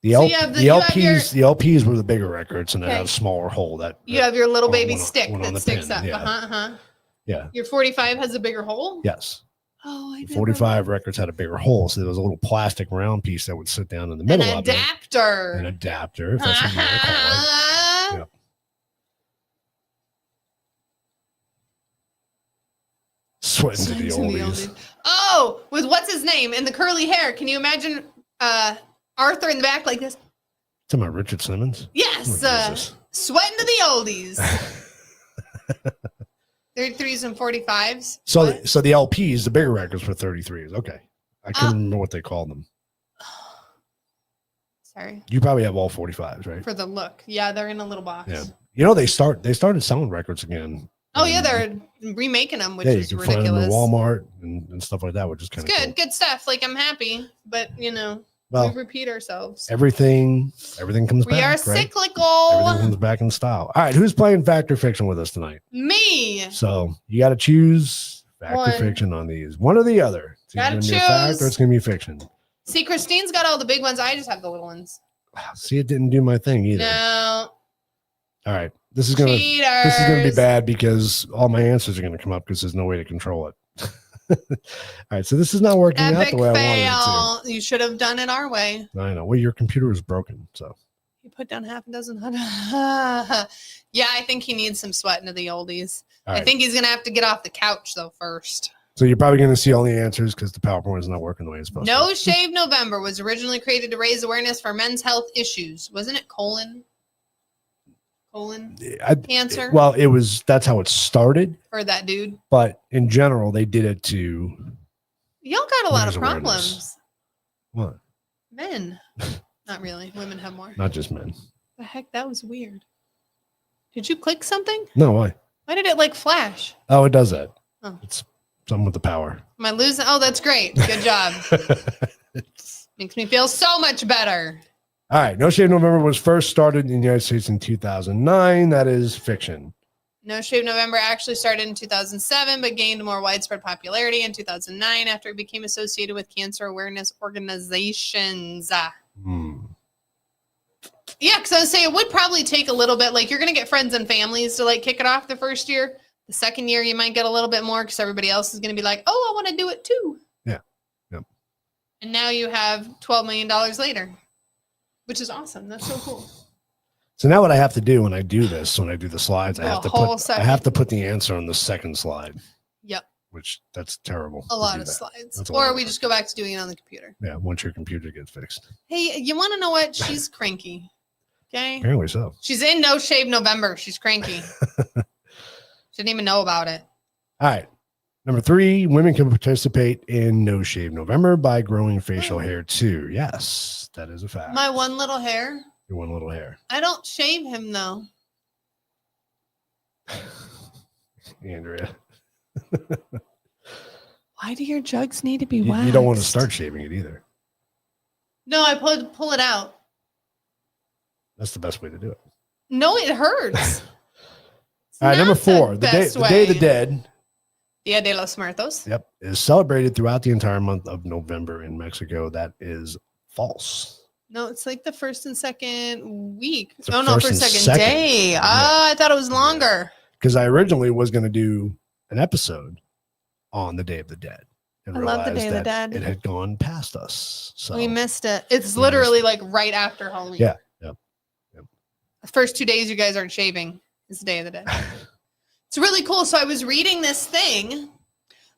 The LPs were the bigger records, and it had a smaller hole. That you have your little baby went stick that sticks pin. up. Yeah. Yeah. Your 45 has a bigger hole? Yes. Oh, I the 45 records had a bigger hole, so there was a little plastic round piece that would sit down in the middle of it. An adapter, if that's what you want to call it. Yep. Sweating to the oldies. Oh, with what's his name and the curly hair. Can you imagine Arthur in the back like this? Talking about Richard Simmons? Yes. Sweating to the oldies. 33s and 45s. So the LPs, the bigger records were 33s. Okay. I couldn't remember what they called them. Sorry. You probably have all 45s, right? For the look. Yeah, they're in a little box. Yeah. You know, they started selling records again. Oh, yeah, they're remaking them, which is ridiculous. Find them in Walmart and stuff like that, which is kind of good. cool. Good stuff. Like, I'm happy, but, we repeat ourselves. Everything comes back. We are right? cyclical. Everything comes back in style. All right, who's playing fact or fiction with us tonight? Me. So you got to choose fact or fiction on these. One or the other. It's gotta choose. Be a fact or it's going to be fiction. See, Christine's got all the big ones. I just have the little ones. See, it didn't do my thing either. No. All right. This is gonna be bad because all my answers are gonna come up because there's no way to control it. All right, so this is not working out the way I wanted it to. You should have done it our way. I know. Well, your computer is broken, so you put down half a dozen. Yeah, I think he needs some sweating to the oldies. Right. I think he's gonna have to get off the couch though first. So you're probably gonna see all the answers because the PowerPoint is not working the way it's supposed to. No Shave November was originally created to raise awareness for men's health issues. Wasn't it colon cancer? Well, that's how it started. For that dude. But in general, they did it to. Y'all got a lot of problems. What? Men. Not really. Women have more. Not just men. The heck? That was weird. Did you click something? No, why? Why did it like flash? Oh, it does that. Oh. It's something with the power. Am I losing? Oh, that's great. Good job. Makes me feel so much better. All right. No Shave November was first started in the United States in 2009. That is fiction. No Shave November actually started in 2007, but gained more widespread popularity in 2009 after it became associated with cancer awareness organizations. Yeah, because I would say it would probably take a little bit. Like, you're going to get friends and families to like kick it off the first year. The second year, you might get a little bit more because everybody else is going to be like, oh, I want to do it too. Yeah. Yep. And now you have $12 million later, which is awesome. That's so cool. So now what I have to do when I do this, when I do the slides, I A have to whole put I have to put the answer on the second slide. Yep. Which that's terrible. A to lot do of that. slides. That's a Or lot. we just go back to doing it on the computer. Yeah, once your computer gets fixed. Hey, you want to know what? She's cranky. Okay. Apparently so. She's in No Shave November. She's cranky. She didn't even know about it. All right. Number 3, women can participate in No Shave November by growing facial hair too. Yes, that is a fact. My one little hair. Your one little hair. I don't shave him though. Andrea. Why do your jugs need to be You don't want to start shaving it either. No, I pull it out. That's the best way to do it. No, it hurts. It's All right, number not 4, the Day of the Dead. Dia de los Muertos. Yep, is celebrated throughout the entire month of November in Mexico. That is false. No, it's like the first and second week. It's the Oh no, first first and second second. day. Yeah. Oh, I thought it was longer. Because I originally was going to do an episode on the Day of the Dead. And I love the realized Day of the that Dead. It had gone past us. So We missed it. It's We literally like right after Halloween. Yeah. Yep. The first 2 days you guys aren't shaving is the Day of the Dead. It's really cool. So I was reading this thing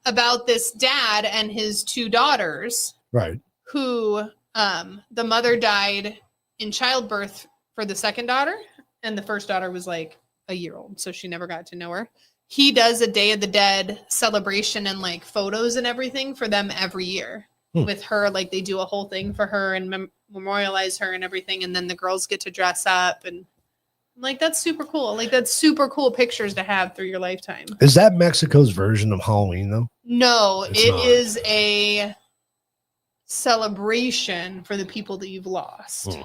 about this dad and his 2 daughters Right. who the mother died in childbirth for the second daughter, and the first daughter was like a year old, so she never got to know her. He does a Day of the Dead celebration and like photos and everything for them every year with her. Like they do a whole thing for her and memorialize her and everything, and then the girls get to dress up, and I'm like, that's super cool. Like that's super cool pictures to have through your lifetime. Is that Mexico's version of Halloween, though? No, It's it not. is a celebration for the people that you've lost. Hmm.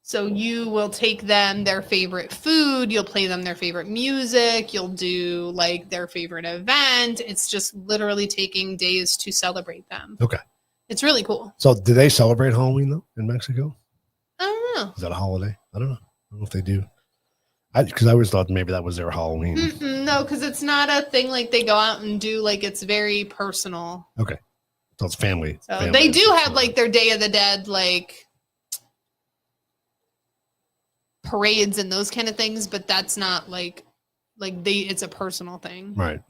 So you will take them their favorite food, you'll play them their favorite music, you'll do like their favorite event. It's just literally taking days to celebrate them. Okay. It's really cool. So do they celebrate Halloween, though, in Mexico? I don't know. Is that a holiday? I don't know. I don't know if they do. Because I always thought maybe that was their Halloween. No, because it's not a thing like they go out and do. Like it's very personal. Okay. So it's family. So family they do issues. have like their Day of the Dead, like parades and those kind of things, but that's not like it's a personal thing. Right.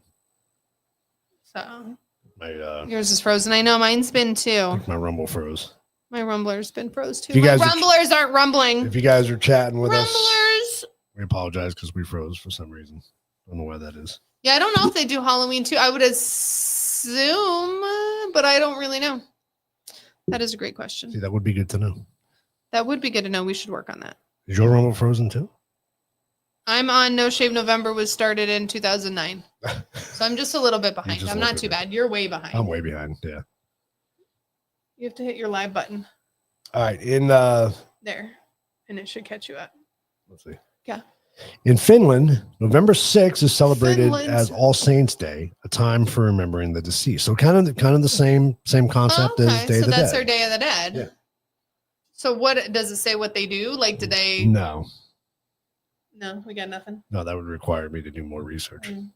So My yours is frozen. I know mine's been too. my Rumble froze. My rumbler's been froze too. You My guys are- rumblers aren't rumbling. If you guys are chatting with us, Rumblers. we apologize because we froze for some reason. Don't know why that is. Yeah, I don't know if they do Halloween too. I would assume, but I don't really know. That is a great See, question. that would be good to know. That would be good to know. We should work on that. Is your Rumble frozen too? I'm on No Shave November was started in 2009. So I'm just a little bit behind. just I'm a not little too bit. bad. You're way behind. I'm way behind. Yeah. You have to hit your live button All right. In there, and it should catch you up. let's see. Yeah. In Finland, November 6th is celebrated Finland. as All Saints Day, a time for remembering the deceased. So kind of the same concept as Day so of the that's Dead. their Day of the Dead. Yeah. So what does it say? What they do? Like, do they? No, No, we got nothing. that would require me to do more research. Mm.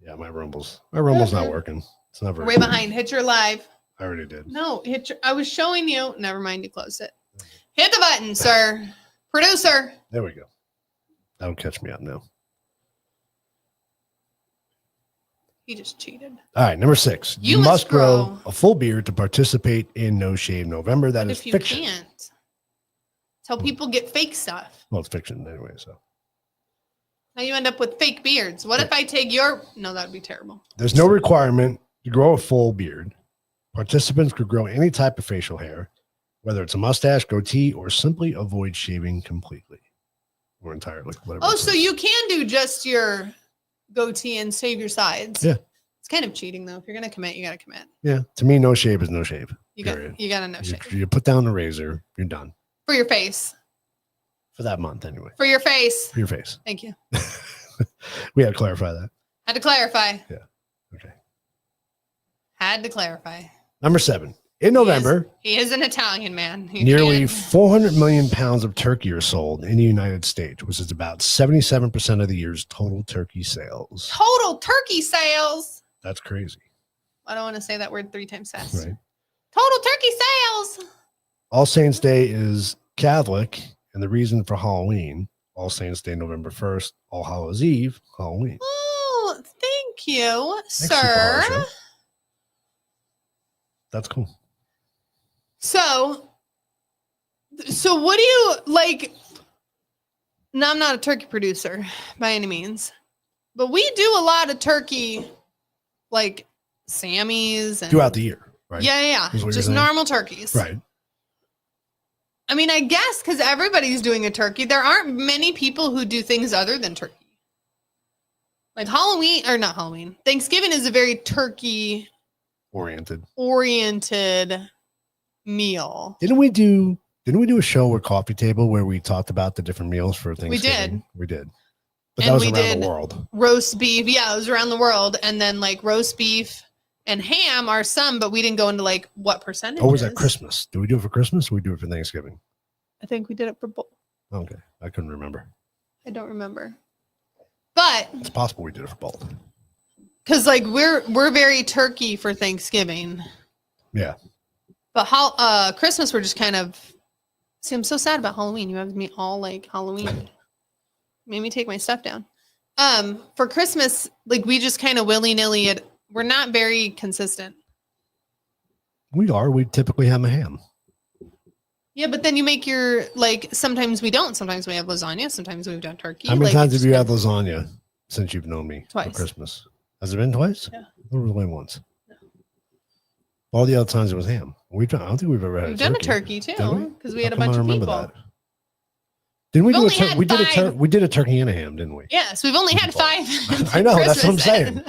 Yeah, my Rumble's not Okay. working. It's not very We're way behind. Hit your live. I already did. No, hit your. I was showing you. Never mind. You closed it. Hit the button, sir. Producer. There we go. That'll catch me up now. He just cheated. All right, number 6. You You must must grow grow. a full beard to participate in No Shave November. That What is if you fiction. can't? Tell people get fake stuff. Well, it's fiction anyway. So Now you end up with fake beards. What if I take your? No, that'd be terrible. there's no requirement to grow a full beard. Participants could grow any type of facial hair, whether it's a mustache, goatee, or simply avoid shaving completely. or entirely. Whatever. Oh, it so says. you can do just your goatee and shave your sides. Yeah. It's kind of cheating though. If you're gonna commit, you gotta commit. Yeah. To me, no shave is no shave. You got Period. you gotta no shave You put down the razor, you're done. for your face. For that month, anyway. For your face. For your face. Thank you. We had to clarify that. Had to clarify. Yeah. Okay. Had to clarify. Number 7. In November, He is an Italian man. You nearly can't- 400 million pounds of turkey are sold in the United States, which is about 77% of the year's total turkey sales. total turkey sales. That's crazy, I don't want to say that word 3 times fast. right? Total turkey sales. All Saints Day is Catholic, and the reason for Halloween, All Saints Day, November 1st, All Hallows Eve, Halloween. Oh, thank you, Thanks, sir. Super Harsha. That's cool. So what do you like? Now, I'm not a turkey producer by any means, but we do a lot of turkey, like Sammy's and Throughout the year, right? Yeah. Is what you're Just saying? normal turkeys. Right. I mean, I guess because everybody's doing a turkey, there aren't many people who do things other than turkey. Like Halloween, or not Halloween, Thanksgiving is a very turkey Oriented. oriented meal. Didn't we do a show with Coffee Table where we talked about the different meals for Thanksgiving? We did. But that And was we around did the world. Roast beef. Yeah, it was around the world. And then like roast beef and ham are some, but we didn't go into like what percentage. Or was that Christmas? Did we do it for Christmas or we do it for Thanksgiving? I think we did it for both. Okay. I couldn't remember. I don't remember. But It's possible we did it for both. because like we're very turkey for Thanksgiving. Yeah. But Christmas we're just kind of see, I'm so sad about Halloween. You have me all like Halloween. Made me take my stuff down. For Christmas, like we just kind of willy-nilly we're not very consistent. We are. We typically have a ham. Yeah, but then you make your like sometimes we don't. Sometimes we have lasagna, sometimes we've done turkey. How many like, times it's have you just had lasagna since you've known me Twice. for Christmas? Has it been twice? Yeah. Or was it only once? All the other times it was ham. I don't think we've ever had We've a done turkey. a turkey too Did we? because we How had a come I bunch don't of remember people. that? Didn't we We've do a only tur- had we did a tur- 5. we did a turkey and a ham, didn't we? Yes, we've only had 5. I know, that's what I'm Christmases. saying.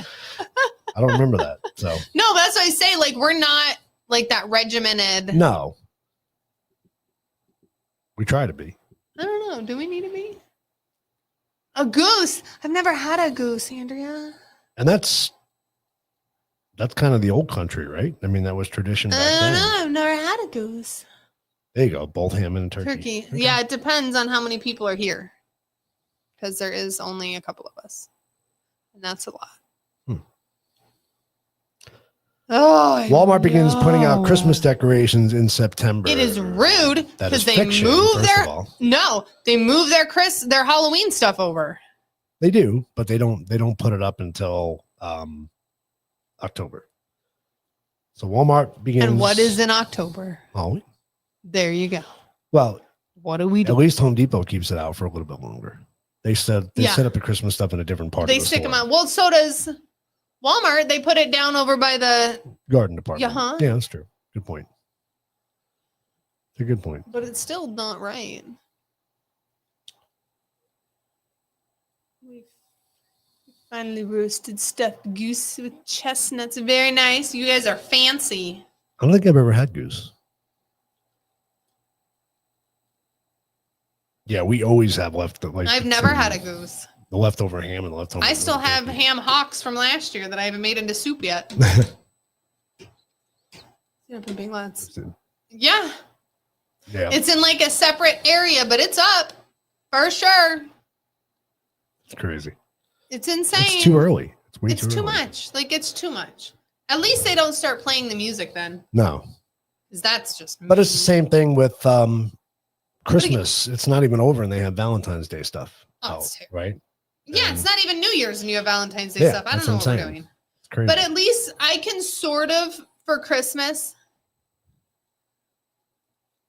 I don't remember that. So No, but that's what I say. Like we're not like that regimented. no. We try to be. I don't know. Do we need to be a goose? I've never had a goose, Andrea. And that's kind of the old country, right? I mean, that was tradition I back don't then. know. I've never had a goose. There you go, both ham and turkey. Turkey. Okay. Yeah, it depends on how many people are here, because there is only a couple of us, and that's a lot. Hmm. Oh, I Walmart begins putting out know. Christmas decorations in September. It is rude That because is they fiction, move first their of all. they move their Halloween stuff over. They do, but they don't put it up until October. So Walmart begins. And what is in October? Halloween? There you go. Well, What do we at do? least Home Depot keeps it out for a little bit longer. They set Yeah. up the Christmas stuff in a different part They of the stick store. them out. Well, so does Walmart. They put it down over by the, Garden department. Uh-huh. Yeah, that's true. Good point. It's a good point. but it's still not right. We finally roasted stuffed goose with chestnuts. Very nice. You guys are fancy. I don't think I've ever had goose. Yeah, we always have left. Like I've never had a goose. the leftover ham and the leftover. I still have ham hocks from last year that I haven't made into soup yet. Yeah, for big lots. Yeah, Yeah, it's in like a separate area, but it's up for sure. it's crazy. It's insane. It's too early. It's way It's too too early. much. Like it's too much. At least they don't start playing the music then, No, because that's just. but it's the same thing with Christmas. It's not even over, and they have Valentine's Day stuff Oh, out, it's terrible. right? Yeah, it's not even New Year's and you have Valentine's Day Yeah, stuff. I that's don't know what what I'm we're saying. doing. It's crazy. But at least I can sort of for Christmas.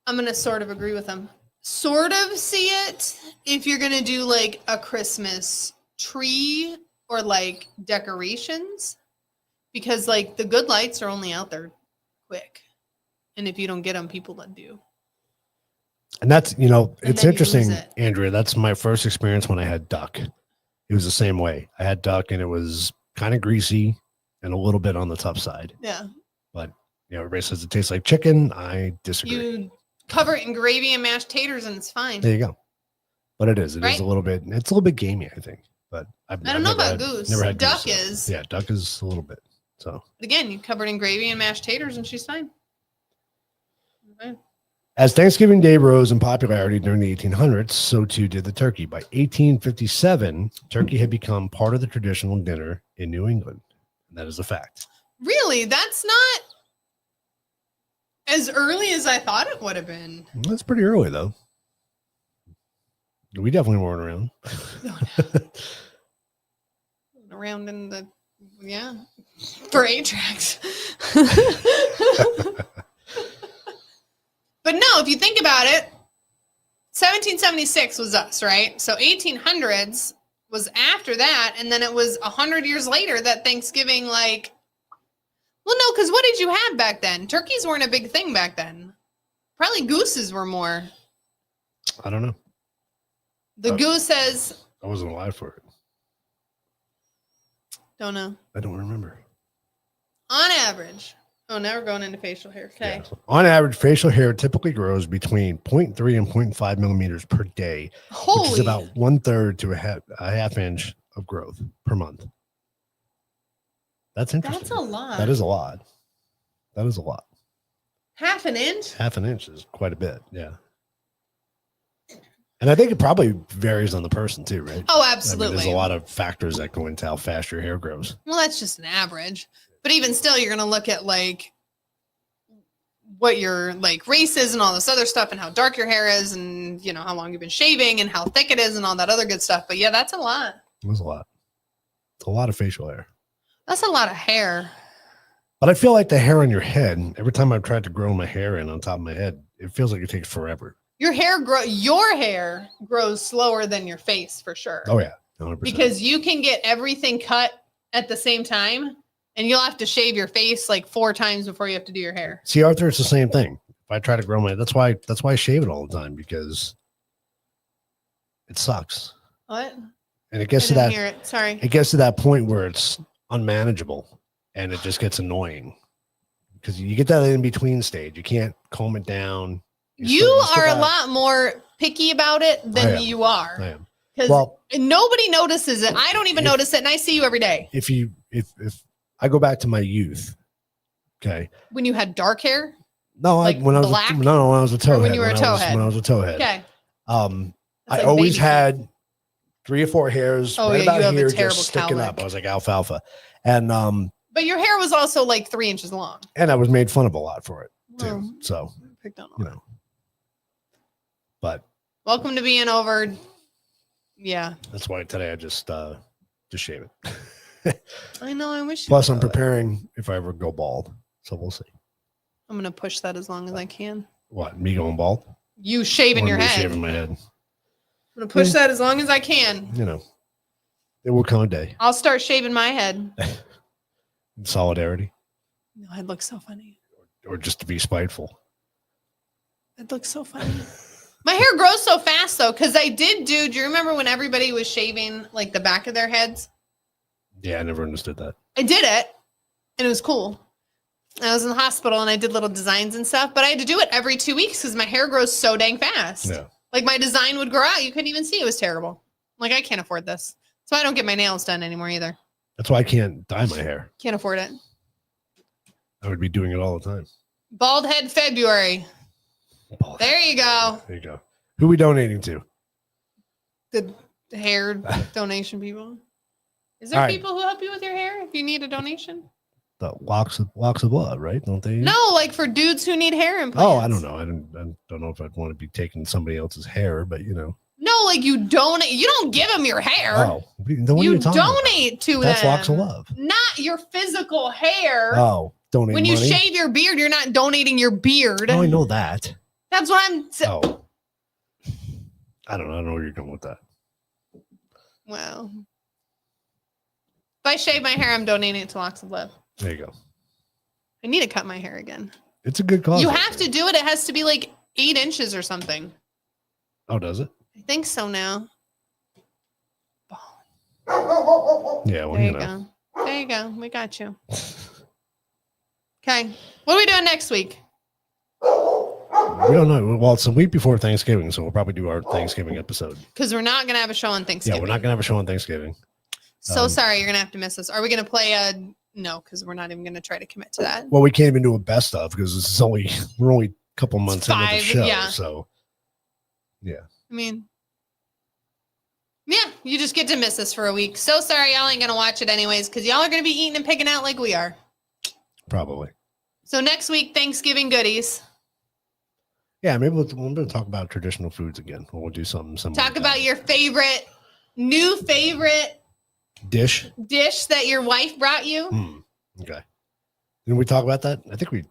I'm gonna sort of agree with them. Sort of see it if you're gonna do like a Christmas tree or like decorations, because like the good lights are only out there quick, and if you don't get them, people that do. And that's, And it's then you lose interesting, it. Andrea. That's my first experience when I had duck. It was the same way. I had duck and it was kind of greasy and a little bit on the tough side. Yeah. But, everybody says it tastes like chicken. I disagree. You cover it in gravy and mashed taters and it's fine. There you go. But it is. It is Right? a little bit. It's a little bit gamey, I think. But I don't know about goose. Never had Duck goose, so. is. Yeah, duck is a little bit. So Again, you cover it in gravy and mashed taters and she's fine. Okay. as Thanksgiving Day rose in popularity during the 1800s, so too did the turkey. By 1857, turkey had become part of the traditional dinner in New England. And that is a fact. Really? That's not as early as I thought it would have been. That's pretty early, though. We definitely weren't around. Around in the, for 8-tracks. But no, if you think about it, 1776 was us, right? So 1800s was after that. And then it was 100 years later that Thanksgiving, well, no, because what did you have back then? Turkeys weren't a big thing back then. Probably gooses were more. I don't know. The goose says, I wasn't alive for it. don't know. I don't remember. On average. Oh, now we're going into facial hair. Okay. Yeah. So on average, facial hair typically grows between 0.3 and 0.5 millimeters per day, which is about 1/3 to a half inch of growth per month. That's interesting. That's a lot. That is a lot. That is a lot. Half an inch? Half an inch is quite a bit. Yeah. And I think it probably varies on the person too, right? Oh, I absolutely. mean, there's a lot of factors that go into how fast your hair grows. Well, that's just an average. But even still, you're going to look at what your race is and all this other stuff and how dark your hair is and, how long you've been shaving and how thick it is and all that other good stuff. But yeah, that's a lot. That's a lot. It's a lot of facial hair. That's a lot of hair. But I feel like the hair on your head, every time I've tried to grow my hair in on top of my head, it feels like it takes forever. Your hair grows slower than your face for sure. Oh, yeah. 100%. Because you can get everything cut at the same time and you'll have to shave your face 4 times before you have to do your hair. See, Arthur, it's the same thing. If I try to grow that's why I shave it all the time, because it sucks. What? And it I gets to didn't that. hear it. Sorry. It gets to that point where it's unmanageable and it just gets annoying because you get that in between stage. You can't comb it down. You are a lot more picky about it than you are. I am. Because nobody notices it. I don't even notice it, and I see you every day. If I go back to my youth, okay. When you had dark hair? No, when I was a towhead. When you were a towhead. When I was a towhead. Okay. I always had 3 or 4 hairs right about here just sticking up. I was like alfalfa. And but your hair was also 3 inches long. And I was made fun of a lot for it too. Well, so picked on all but welcome to being over. Yeah. That's why today I just shave it. I know. I wish. Plus, I'm preparing if I ever go bald. So we'll see. I'm gonna push that as long as I can. What, me going bald? You shaving your head? Shaving my head. I'm gonna push that as long as I can. It will come a day. I'll start shaving my head. In solidarity. No, it looks so funny. Or just to be spiteful. It looks so funny. My hair grows so fast though, because I do you remember when everybody was shaving the back of their heads? Yeah, I never understood that. I did it and it was cool. I was in the hospital and I did little designs and stuff, but I had to do it every 2 weeks because my hair grows so dang fast. Yeah. My design would grow out. You couldn't even see. It was terrible. I can't afford this. So I don't get my nails done anymore either. That's why I can't dye my hair. Can't afford it. I would be doing it all the time. Bald head February. There you go. There you go. Who are we donating to? The hair donation people. Is there people who help you with your hair if you need a donation? The locks of blood, right? Don't they? No, for dudes who need hair implants. Oh, I don't know. I don't know if I'd want to be taking somebody else's hair, but No, you donate. You don't give them your hair. Oh, you donate to them. That's locks of love. Not your physical hair. Oh, donate when money? You shave your beard, you're not donating your beard. Oh, I know that. That's what I'm saying. Oh. I don't know. I don't know where you're going with that. Well, if I shave my hair, I'm donating it to Locks of Love. There you go. I need to cut my hair again. It's a good cause. You have to do it. It has to be 8 inches or something. Oh, does it? I think so now. Yeah, well, There you go. There you go. We got you. Okay. What are we doing next week? We don't know. Well, it's a week before Thanksgiving, so we'll probably do our Thanksgiving episode. Because we're not going to have a show on Thanksgiving. Yeah, we're not going to have a show on Thanksgiving. So sorry, you're going to have to miss us. Are we going to play a... No, because we're not even going to try to commit to that. Well, we can't even do a best of because this is we're only a couple months into the show. Yeah. So, yeah. I mean, yeah, you just get to miss us for a week. So sorry, y'all ain't going to watch it anyways because y'all are going to be eating and picking out like we are. Probably. So next week, Thanksgiving goodies. Yeah, maybe we're going to talk about traditional foods again. We'll do something similar. Talk about your new favorite dish that your wife brought you. Okay. Didn't we talk about that? I think we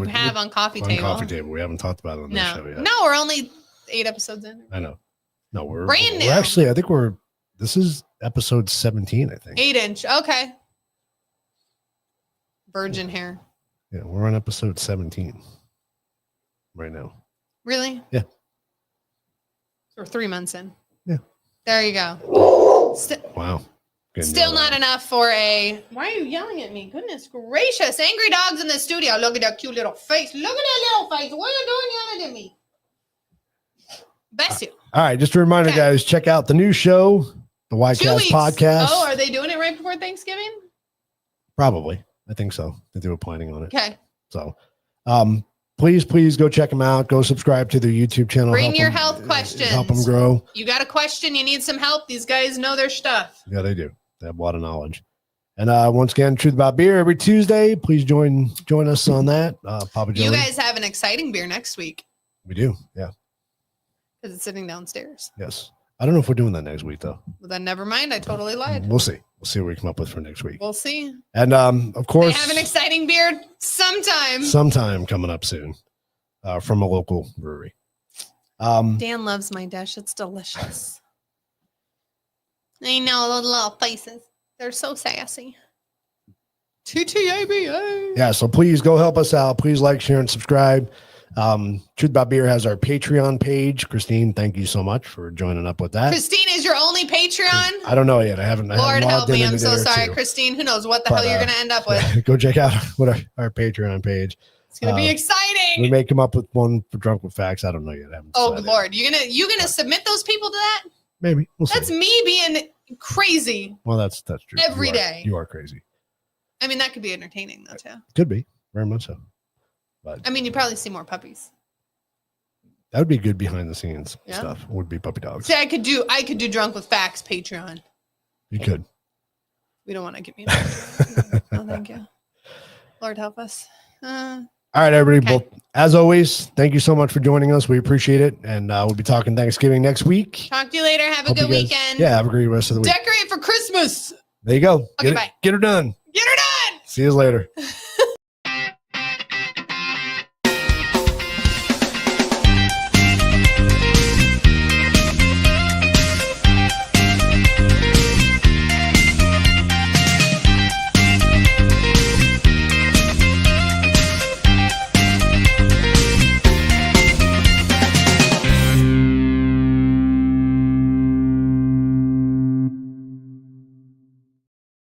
have on Coffee Table. On Coffee Table. We haven't talked about it on this show yet. No, we're only 8 episodes in. I know. No, we're brand new. We're actually, I think this is episode 17, I think. 8-inch. Okay. Virgin hair. Yeah, we're on episode 17 right now. Really? Yeah. So we're 3 months in. Yeah. There you go. Wow. Still not enough for a... Why are you yelling at me? Goodness gracious. Angry dogs in the studio. Look at that cute little face. Look at that little face. What are you doing yelling at me? Bless you. All right. Just a reminder, guys, check out the new show, the Ycast podcast. Oh, are they doing it right before Thanksgiving? Probably. I think so. I think they were planning on it. Okay. So, please go check them out. Go subscribe to their YouTube channel. Bring your health questions. Help them grow. You got a question, you need some help. These guys know their stuff. Yeah, they do. They have a lot of knowledge. And once again, Truth About Beer every Tuesday. Please join us on that. Papa Johnny. You guys have an exciting beer next week. We do. Yeah. Because it's sitting downstairs. Yes. I don't know if we're doing that next week, though. Well, then never mind. I totally lied. We'll see. We'll see what we come up with for next week. We'll see. And of course, they have an exciting beer sometime coming up soon from a local brewery. Dan loves my dish. It's delicious. I know those little faces. They're so sassy. TTABA. Yeah, so please go help us out. Please like, share, and subscribe. Truth About Beer has our Patreon page. Christine, thank you so much for joining up with that. Christine is your only Patreon? I don't know yet. I haven't. Lord help me. I'm so sorry, Christine. Who knows what the hell you're going to end up with? Go check out our Patreon page. It's going to be exciting. We may come up with one for Drunk with Facts. I don't know yet. Oh, Lord. You're gonna submit those people to that? Maybe. That's me being crazy. Well, that's true. Every day. You are crazy. I mean, that could be entertaining, though, too. Could be. Very much so. But I mean, you probably see more puppies. That would be good behind the scenes stuff. Would be puppy dogs. See, I could do Drunk with Facts Patreon. You could. We don't want to get me. No, thank you. Lord help us. All right, everybody. Okay. Well, as always, thank you so much for joining us. We appreciate it. And we'll be talking Thanksgiving next week. Talk to you later. Have a good weekend. Yeah, have a great rest of the week. Decorate for Christmas. There you go. Okay, bye. Get her done. Get her done. See you later.